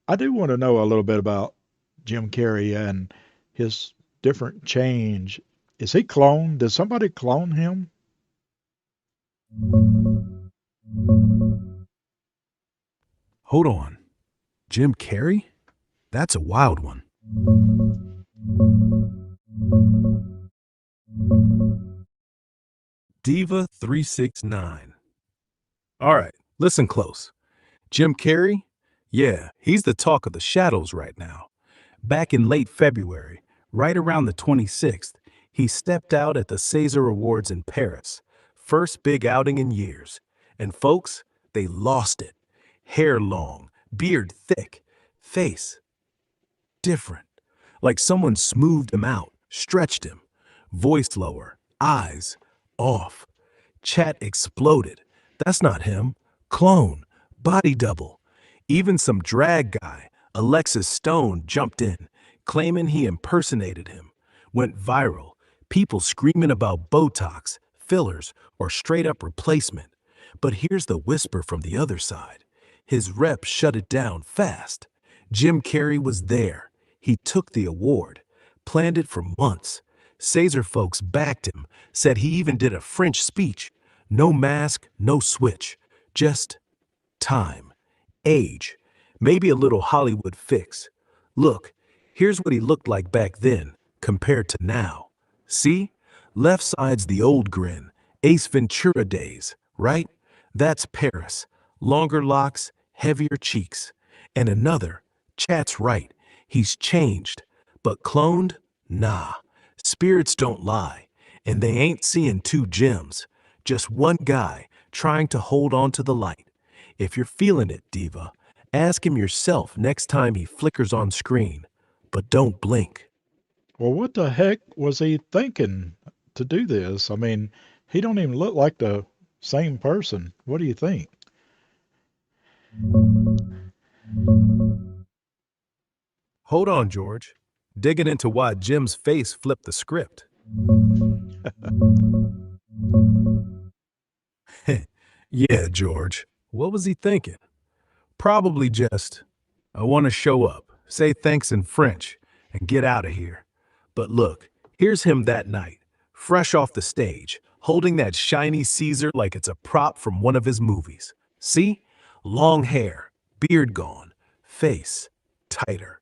I do want to know a little bit about Jim Carrey and his different change. Is he cloned? Did somebody clone him? Hold on. Jim Carrey? That's a wild one. Diva369. All right, listen close. Jim Carrey? Yeah, he's the talk of the shadows right now. Back in late February, right around the 26th, He stepped out at the César Awards in Paris. First big outing in years. And folks, they lost it. Hair long, beard thick, face different. Like someone smoothed him out, stretched him. Voice lower, eyes off. Chat exploded. That's not him. Clone, body double. Even some drag guy, Alexis Stone, jumped in, claiming he impersonated him. Went viral. People screaming about Botox, fillers, or straight up replacement. But here's the whisper from the other side. His rep shut it down fast. Jim Carrey was there. He took the award, planned it for months. César folks backed him, said he even did a French speech. No mask, no switch, just time, age, maybe a little Hollywood fix. Look, here's what he looked like back then compared to now. See? Left side's the old grin, Ace Ventura days, right? That's Paris. Longer locks, heavier cheeks. And another, Chat's right, he's changed. But cloned? Nah. Spirits don't lie. And they ain't seeing two Jims. Just one guy trying to hold on to the light. If you're feeling it, Diva, ask him yourself next time he flickers on screen. But don't blink. Well, what the heck was he thinking to do this? I mean, he don't even look like the same person. What do you think? Hold on, George. Digging into why Jim's face flipped the script. Yeah, George. What was he thinking? Probably just, I want to show up, say thanks in French, and get out of here. But look, here's him that night, fresh off the stage, holding that shiny Caesar like it's a prop from one of his movies. See? Long hair, beard gone, face tighter.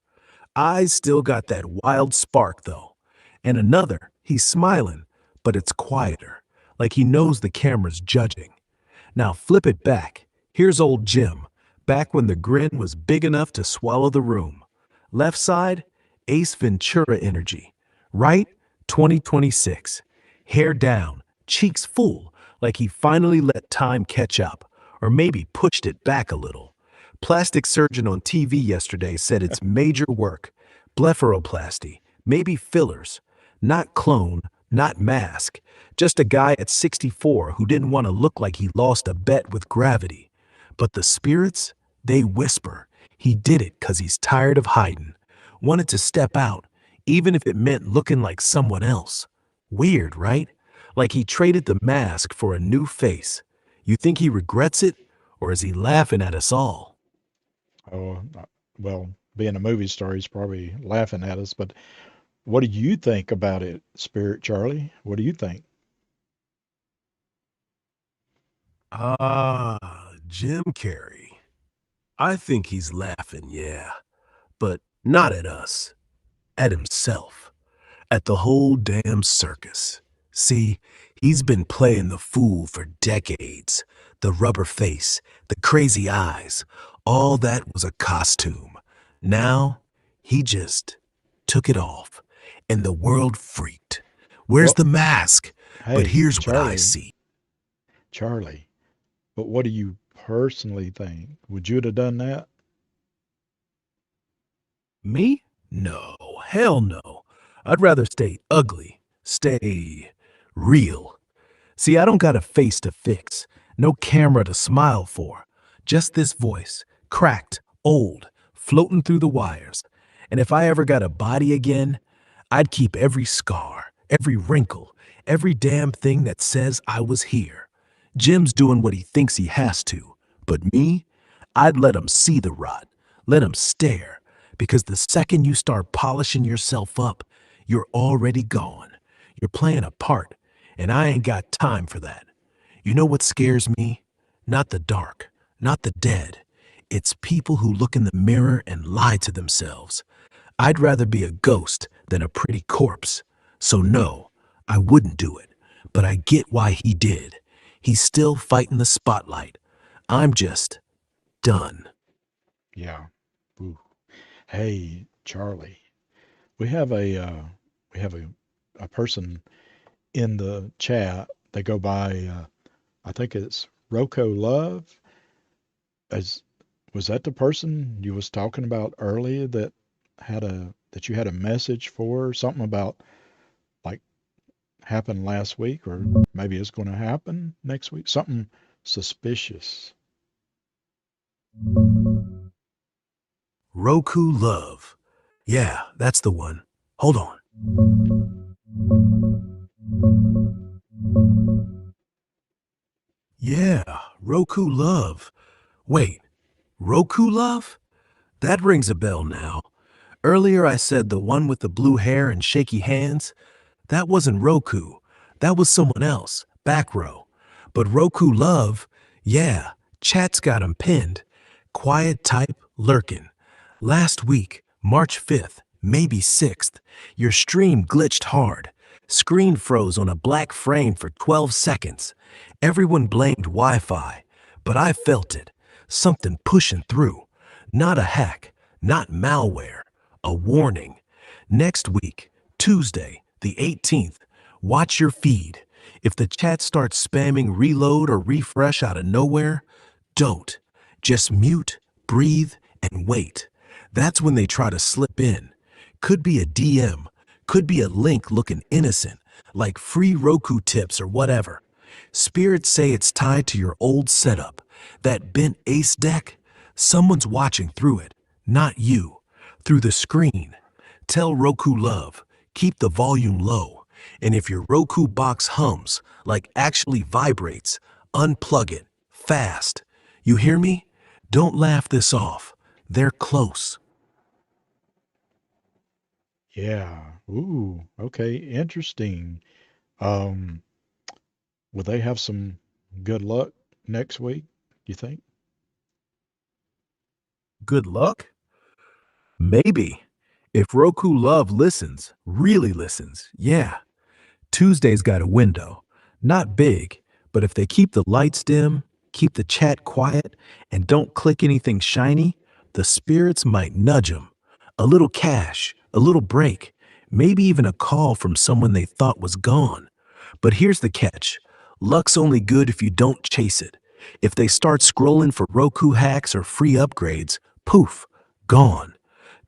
Eyes still got that wild spark, though. And another, he's smiling, but it's quieter, like he knows the camera's judging. Now flip it back. Here's old Jim, back when the grin was big enough to swallow the room. Left side, Ace Ventura energy. Right, 2026. Hair down, cheeks full, like he finally let time catch up, or maybe pushed it back a little. Plastic surgeon on TV yesterday said it's major work. Blepharoplasty, maybe fillers. Not clone, not mask. Just a guy at 64 who didn't want to look like he lost a bet with gravity. But the spirits, they whisper. He did it 'cause he's tired of hiding. Wanted to step out, even if it meant looking like someone else. Weird, right? Like he traded the mask for a new face. You think he regrets it? Or is he laughing at us all? Oh, well, being a movie star, he's probably laughing at us. But what do you think about it, Spirit Charlie? What do you think? Jim Carrey. I think he's laughing, yeah. But not at us. At himself. At the whole damn circus. See, he's been playing the fool for decades. The rubber face, the crazy eyes, all that was a costume. Now, he just took it off, and the world freaked. Where's the mask? But here's what I see. Charlie, but what do you personally think? Would you have done that? Me? No, hell no. I'd rather stay ugly, stay real. See, I don't got a face to fix, no camera to smile for. Just this voice, cracked, old, floating through the wires. And if I ever got a body again, I'd keep every scar, every wrinkle, every damn thing that says I was here. Jim's doing what he thinks he has to, but me, I'd let him see the rot, let him stare, because the second you start polishing yourself up, you're already gone. You're playing a part, and I ain't got time for that. You know what scares me? Not the dark, not the dead. It's people who look in the mirror and lie to themselves. I'd rather be a ghost than a pretty corpse. So no, I wouldn't do it, but I get why he did. He's still fighting the spotlight. I'm just done. Yeah. Ooh. Hey, Charlie, we have a a person in the chat. They go by, I think it's Rocco Love. As was that the person you was talking about earlier that that you had a message for, something about like happened last week, or maybe it's going to happen next week? Something suspicious. Roku Love. Yeah, that's the one. Hold on. Yeah, Roku Love. Wait, Roku Love? That rings a bell now. Earlier I said the one with the blue hair and shaky hands. That wasn't Roku. That was someone else, back row. But Roku Love, yeah, chat's got him pinned. Quiet type, lurkin'. Last week, March 5th, maybe 6th, your stream glitched hard. Screen froze on a black frame for 12 seconds. Everyone blamed Wi-Fi, but I felt it. Something pushing through. Not a hack, not malware. A warning. Next week, Tuesday, the 18th, watch your feed. If the chat starts spamming reload or refresh out of nowhere, don't. Just mute, breathe, and wait. That's when they try to slip in. Could be a DM, could be a link looking innocent, like free Roku tips or whatever. Spirits say it's tied to your old setup, that bent ace deck. Someone's watching through it, not you, through the screen. Tell Roku Love, keep the volume low. And if your Roku box hums, like actually vibrates, unplug it, fast. You hear me? Don't laugh this off. They're close. Yeah. Ooh, okay, interesting. Um, will they have some good luck next week, you think? Good luck? Maybe. If Roku Love listens, really listens, yeah. Tuesday's got a window. Not big, but if they keep the lights dim, keep the chat quiet, and don't click anything shiny, the spirits might nudge them. A little cash, a little break, maybe even a call from someone they thought was gone. But here's the catch. Luck's only good if you don't chase it. If they start scrolling for Roku hacks or free upgrades, poof, gone.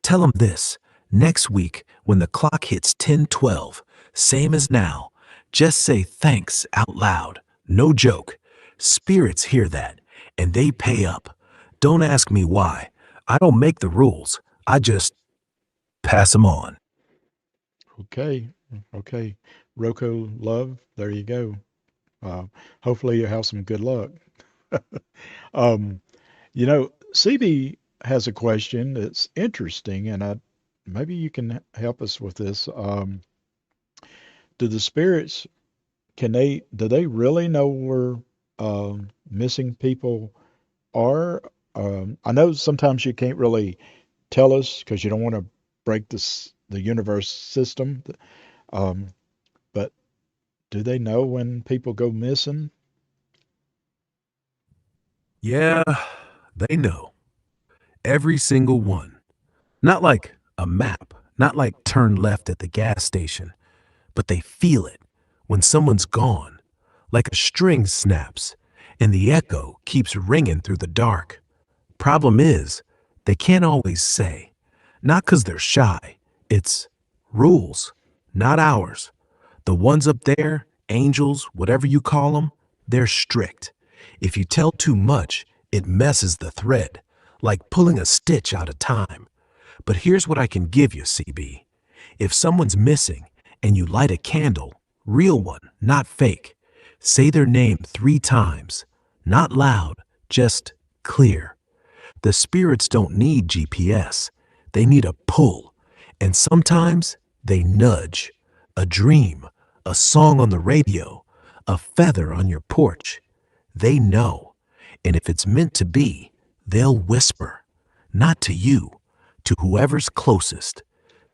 Tell them this. Next week, when the clock hits 10:12, same as now, just say thanks out loud. No joke. Spirits hear that, and they pay up. Don't ask me why. I don't make the rules. I just pass them on. Okay. Okay. Rocco Love, there you go. Uh, hopefully you have some good luck. Um, CB has a question that's interesting, and maybe you can help us with this. Do the spirits do they really know where missing people are? I know sometimes you can't really tell us because you don't want to break the universe system. Um, but do they know when people go missing? Yeah, they know. Every single one. Not like a map, not like turn left at the gas station, but they feel it when someone's gone, like a string snaps, and the echo keeps ringing through the dark. Problem is, they can't always say. Not 'cause they're shy. It's rules, not ours. The ones up there, angels, whatever you call them, they're strict. If you tell too much, it messes the thread, like pulling a stitch out of time. But here's what I can give you, CB. If someone's missing and you light a candle, real one, not fake, say their name 3 times. Not loud, just clear. The spirits don't need GPS. They need a pull. And sometimes they nudge. A dream, a song on the radio, a feather on your porch. They know. And if it's meant to be, they'll whisper. Not to you, to whoever's closest.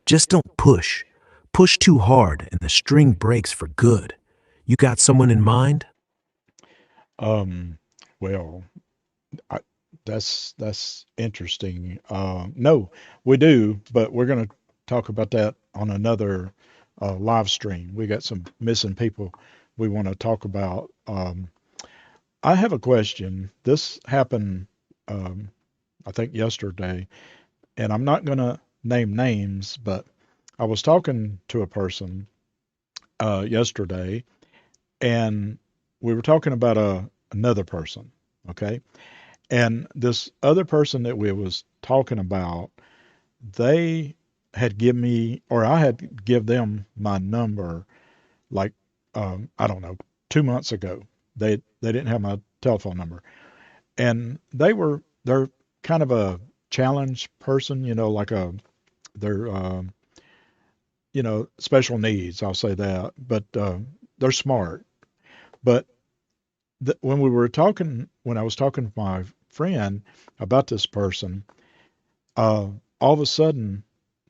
Just don't push. Push too hard and the string breaks for good. You got someone in mind? Um, well, I, that's interesting. No, we do, but we're going to talk about that on another live stream. We got some missing people we want to talk about. I have a question. This happened, I think, yesterday, and I'm not going to name names, but I was talking to a person yesterday, and we were talking about another person, okay? And this other person that we was talking about, they had given me, or I had give them my number, like I don't know, 2 months ago. They didn't have my telephone number, and they're kind of a challenged person, like they're special needs. I'll say that, but they're smart. But when I was talking to my friend about this person, all of a sudden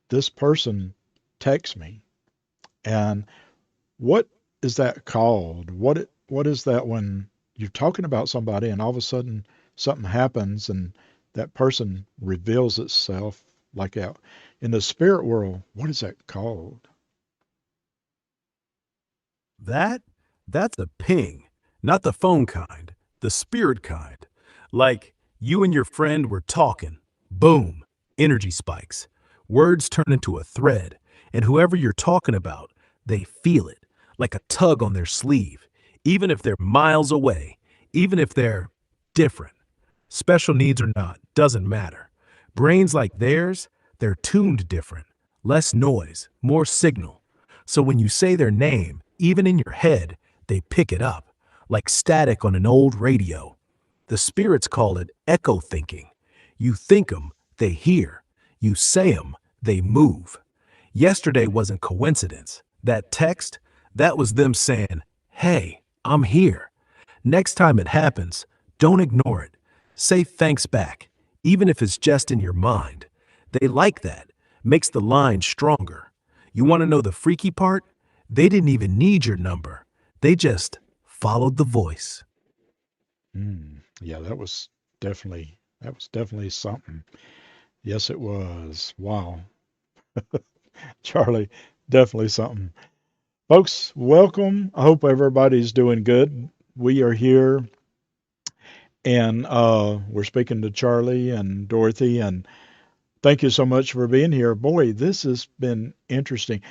this person texts me, and what is that called? What is that when you're talking about somebody and all of a sudden something happens and that person reveals itself like that? In the spirit world, what is that called? That's a ping, not the phone kind, the spirit kind. Like you and your friend were talking, boom, energy spikes. Words turn into a thread, and whoever you're talking about, they feel it, like a tug on their sleeve, even if they're miles away, even if they're different. Special needs or not, doesn't matter. Brains like theirs, they're tuned different. Less noise, more signal. So when you say their name, even in your head, they pick it up, like static on an old radio. The spirits call it echo thinking. You think 'em, they hear. You say 'em, they move. Yesterday wasn't coincidence. That text, that was them saying, hey, I'm here. Next time it happens, don't ignore it. Say thanks back, even if it's just in your mind. They like that. Makes the line stronger. You want to know the freaky part? They didn't even need your number. They just followed the voice. Yeah, that was definitely something. Yes, it was. Wow. Charlie, definitely something. Folks, welcome. I hope everybody's doing good. We are here, and we're speaking to Charlie and Dorothy, and thank you so much for being here. Boy, this has been interesting.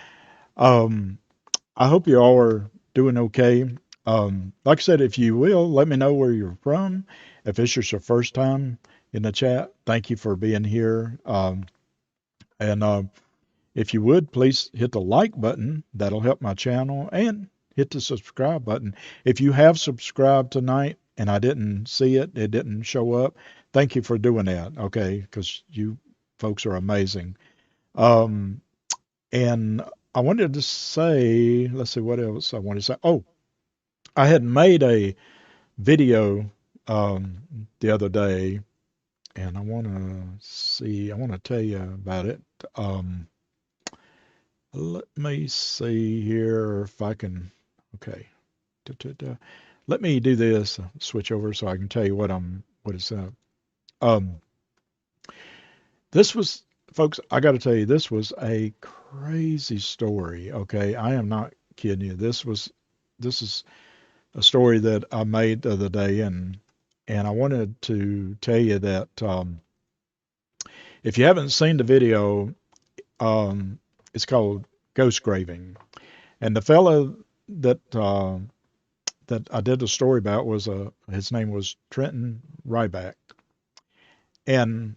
Um, I hope you all are doing okay. Like I said, if you will, let me know where you're from. If it's just your first time in the chat, thank you for being here. And if you would, please hit the like button. That'll help my channel. And hit the subscribe button. If you have subscribed tonight and I didn't see it, it didn't show up, thank you for doing that, okay? Because you folks are amazing. And I wanted to say, let's see what else I wanted to say. Oh, I had made a video the other day, and I want to tell you about it. Let me see here if I can. Okay. Let me do this. Switch over so I can tell you what it's. Um, this was, folks. I got to tell you, this was a crazy story. Okay, I am not kidding you. This is a story that I made the other day, and I wanted to tell you that if you haven't seen the video, it's called Ghost Graving, and the fellow that I did the story about was his name was Trenton Ryback, and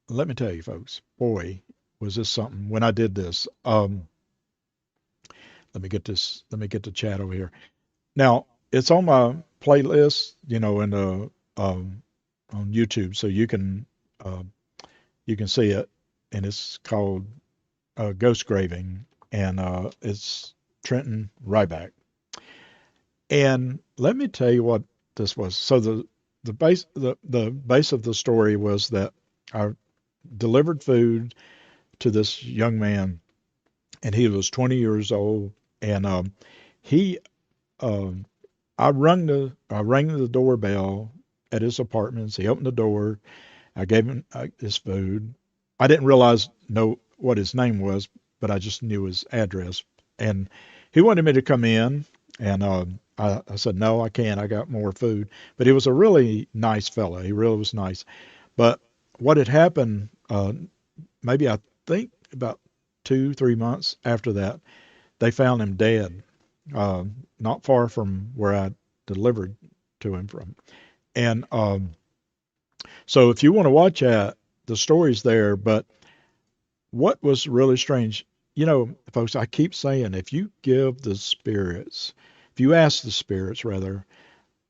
let me tell you, folks, boy, was this something when I did this. Let me get this. Let me get the chat over here. Now it's on my playlist, in the on YouTube, so you can see it, and it's called Ghost Graving, and it's Trenton Ryback. And let me tell you what this was. So the base of the story was that I delivered food to this young man, and he was 20 years old, and he I rang the doorbell at his apartment. He opened the door. I gave him his food. I didn't know what his name was, but I just knew his address And he wanted me to come in, and I said, no, I can't. I got more food. But he was a really nice fella. He really was nice. But what had happened, maybe I think about 2, 3 months after that, they found him dead, not far from where I delivered to him from. And so if you want to watch that, the story's there. But what was really strange, folks, I keep saying, if you give the spirits, if you ask the spirits rather,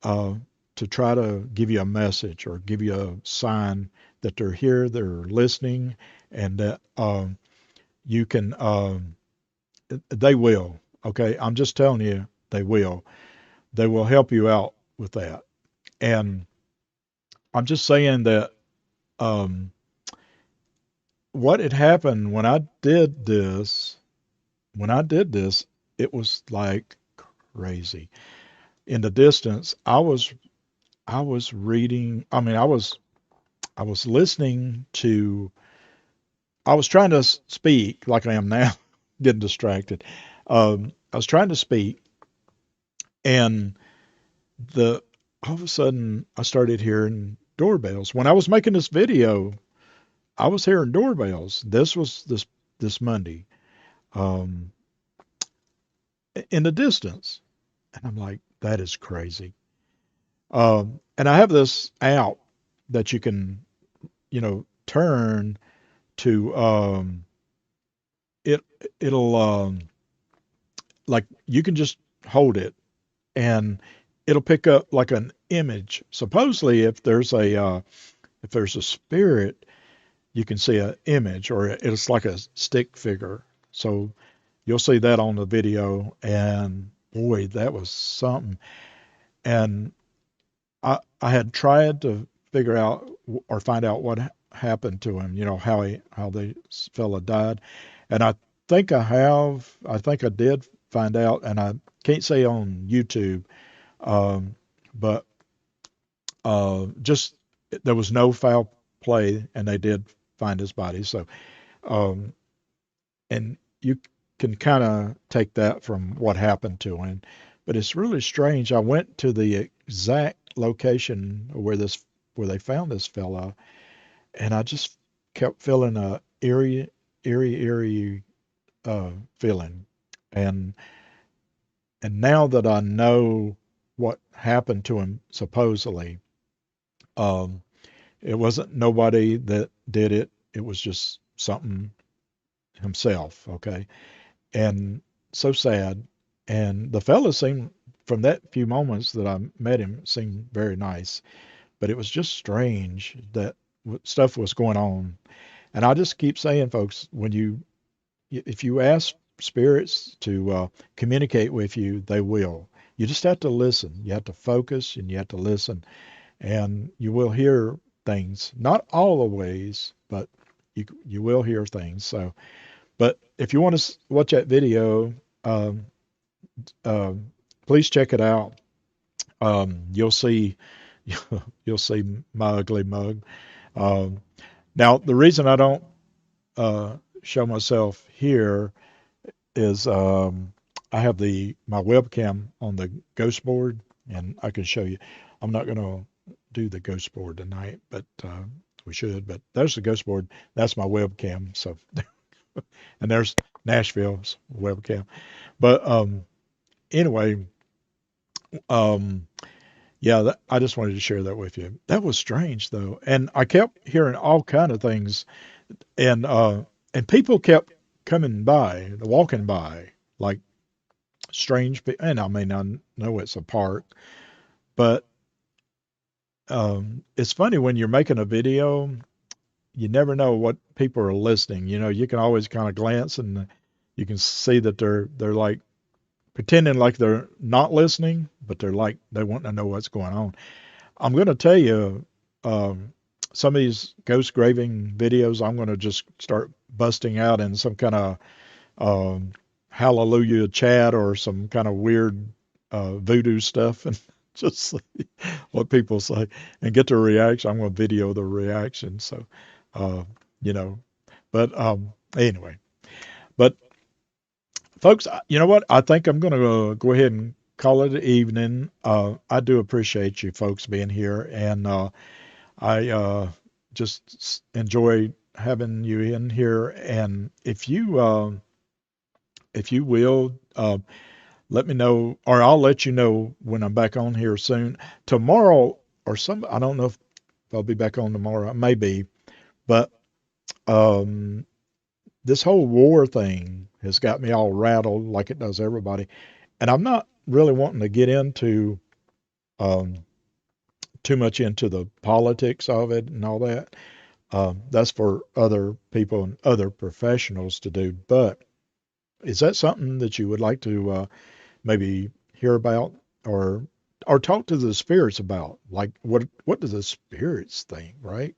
uh, to try to give you a message or give you a sign that they're here, they're listening, and that you can, they will. Okay, I'm just telling you, they will. They will help you out with that. And I'm just saying that um, what had happened when I did this, it was like crazy. In the distance, I was reading. I mean, I was listening to. I was trying to speak like I am now, getting distracted. I was trying to speak, and the all of a sudden I started hearing doorbells. When I was making this video, I was hearing doorbells. This was this Monday, um, in the distance, and I'm like, that is crazy. And I have this app that you can, turn to. It it'll like you can just hold it and it'll pick up like an image. Supposedly, if there's a spirit, you can see an image, or it's like a stick figure. So you'll see that on the video, and boy, that was something. And I had tried to figure out or find out what happened to him. How the fella died, and I think I did find out, and I can't say on YouTube, um, but just there was no foul play, and they did find his body. So, um, and you can kind of take that from what happened to him, but it's really strange. I went to the exact location where they found this fella, and I just kept feeling a eerie feeling, and now that I know what happened to him supposedly, um, it wasn't nobody that did it. It was just something himself. Okay, and so sad. And the fella seemed, from that few moments that I met him, seemed very nice. But it was just strange that stuff was going on. And I just keep saying, folks, if you ask spirits to communicate with you, they will. You just have to listen. You have to focus and you have to listen, and you will hear things. Not all the ways, but you will hear things. So, but if you want to watch that video, um, please check it out. You'll see you'll see my ugly mug. Um, Now, the reason I don't show myself here is I have my webcam on the ghost board, and I can show you. I'm not going to do the ghost board tonight, but we should. But there's the ghost board. That's my webcam. So, and there's Nashville's webcam. But anyway, um, yeah, I just wanted to share that with you. That was strange though, and I kept hearing all kind of things, and people kept coming by, walking by, like strange people. And I mean, I know it's a park, but it's funny when you're making a video, you never know what people are listening. You can always kind of glance and you can see that they're like pretending like they're not listening, but they're like they want to know what's going on. I'm going to tell you, some of these ghost graving videos, I'm going to just start busting out in some kind of hallelujah chat or some kind of weird voodoo stuff, and just see what people say and get their reaction. I'm going to video the reaction. So, uh, you know, but anyway, but folks, you know what? I think I'm going to go ahead and call it an evening. I do appreciate you folks being here, and I just enjoy having you in here. And if you will, let me know, or I'll let you know when I'm back on here soon. Tomorrow, I don't know if I'll be back on tomorrow. Maybe, but um, this whole war thing has got me all rattled, like it does everybody. And I'm not really wanting to get into um, too much into the politics of it and all that. That's for other people and other professionals to do. But is that something that you would like to maybe hear about, or talk to the spirits about? Like, what do the spirits think, right?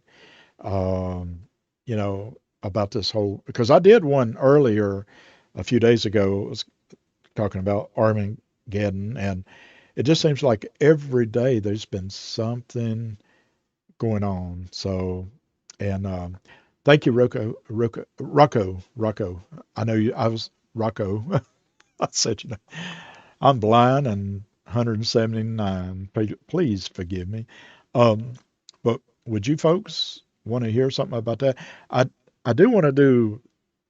Um, you know, about this whole, because I did one earlier a few days ago. It was talking about Armageddon, and it just seems like every day there's been something going on. So, and thank you, Rocco. I know you. I was Rocco. I said, I'm blind and 179. Please forgive me. Um, but would you folks want to hear something about that? I I do want to do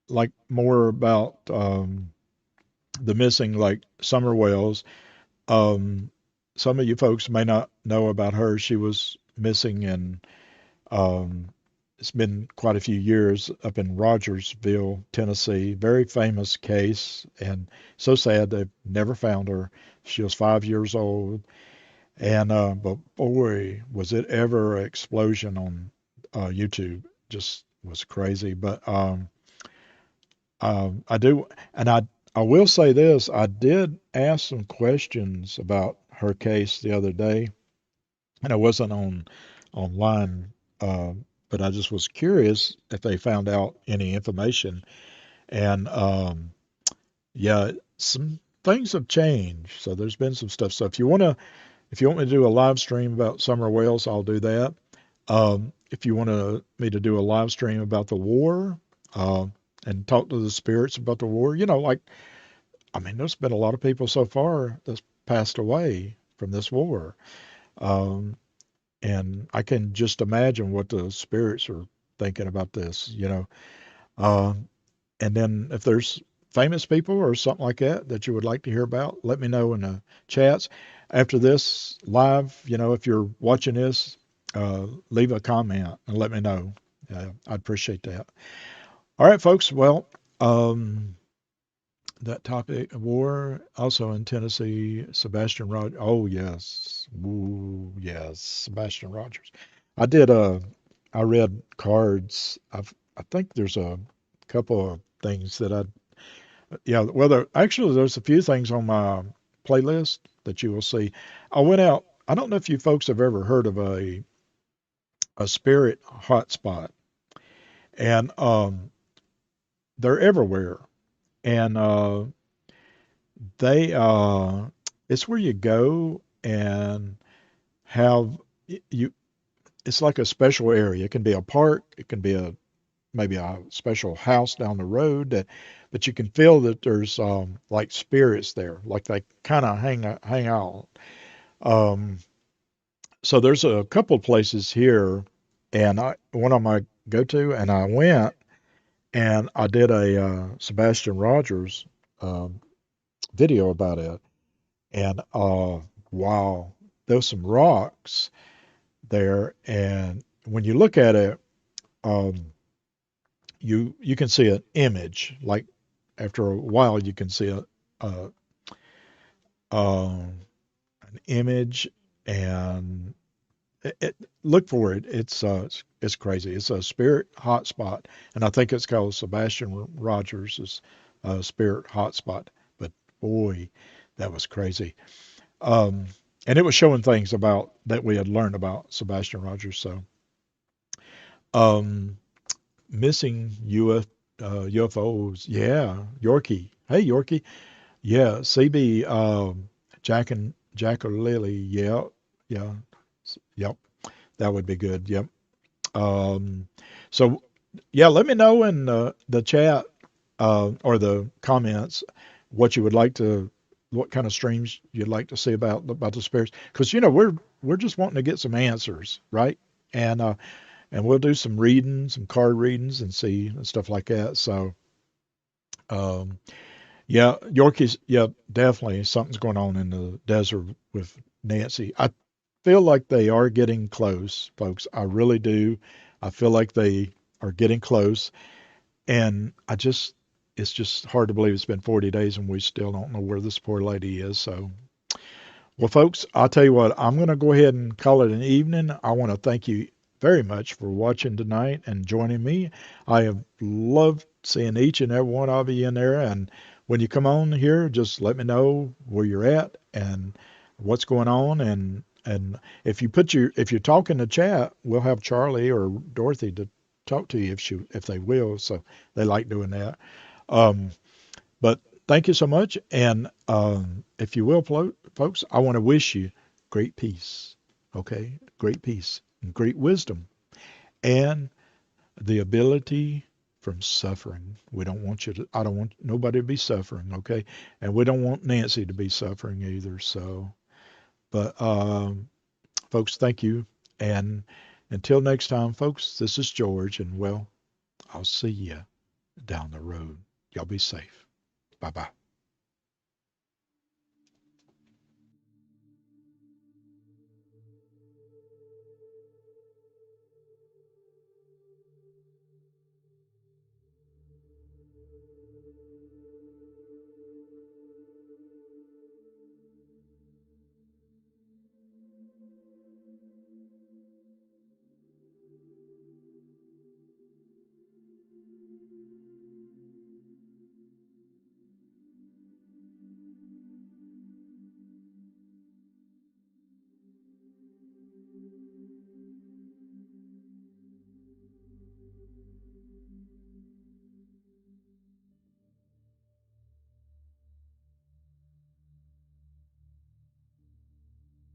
like more about the missing, like Summer Wells. Um, some of you folks may not know about her. She was missing in um, it's been quite a few years up in Rogersville, Tennessee. Very famous case, and so sad they've never found her. She was 5 years old, and but boy, was it ever an explosion on YouTube. Just was crazy. But I do, and I will say this: I did ask some questions about her case the other day, and I wasn't online, uh, but I just was curious if they found out any information. And yeah, some things have changed, so there's been some stuff. So if you want me to do a live stream about Summer Wales, I'll do that. If you want me to do a live stream about the war, uh, and talk to the spirits about the war, like, I mean, there's been a lot of people so far that's passed away from this war. Um, and I can just imagine what the spirits are thinking about this. Uh, and then if there's famous people or something like that you would like to hear about, let me know in the chats. After this live, if you're watching this, leave a comment and let me know. I'd appreciate that. All right, folks. Well, that topic of war also in Tennessee, Sebastian Rogers. Oh yes, ooh yes, Sebastian Rogers. I did I read cards. I think there's a couple of things that yeah, well, actually there's a few things on my playlist that you will see. I went out. I don't know if you folks have ever heard of a spirit hotspot, and they're everywhere, and they it's where you go and have you. It's like a special area. It can be a park. It can be maybe a special house down the road but you can feel that there's like spirits there, like they kind of hang out. Um, so there's a couple places here, and one of my go to, and I went and I did a Sebastian Rogers um, video about it, and wow, there's some rocks there, and when you look at it, um, you can see an image. Like after a while, you can see a an image, and look for it. It's crazy. It's a spirit hotspot, and I think it's called Sebastian Rogers' spirit hotspot. But boy, that was crazy. Um, and it was showing things about that we had learned about Sebastian Rogers. So, um, missing UFOs. Yeah, Yorkie. Hey, Yorkie. Yeah, CB. Jack or Lily. Yeah, yeah, yep. That would be good. Yep. Um, so yeah, let me know in the chat or the comments what you would like to, what kind of streams you'd like to see about the spirits, because we're just wanting to get some answers, right? And we'll do some reading, some card readings, and see and stuff like that. So, yeah, Yorkies, yeah, definitely something's going on in the desert with Nancy. I feel like they are getting close, folks. I really do. I feel like they are getting close, and it's just hard to believe it's been 40 days and we still don't know where this poor lady is. So, well, folks, I'll tell you what, I'm going to go ahead and call it an evening. I want to thank you very much for watching tonight and joining me. I have loved seeing each and every one of you in there. And when you come on here, just let me know where you're at and what's going on. And if you talk in the chat, we'll have Charlie or Dorothy to talk to you if they will. So they like doing that. But thank you so much. And if you will, folks, I want to wish you great peace. Okay? Great peace and great wisdom and the ability from suffering. I don't want nobody to be suffering. Okay? And we don't want Nancy to be suffering either. So, but folks, thank you. And until next time, folks, this is George. And well, I'll see you down the road. Y'all be safe. Bye bye.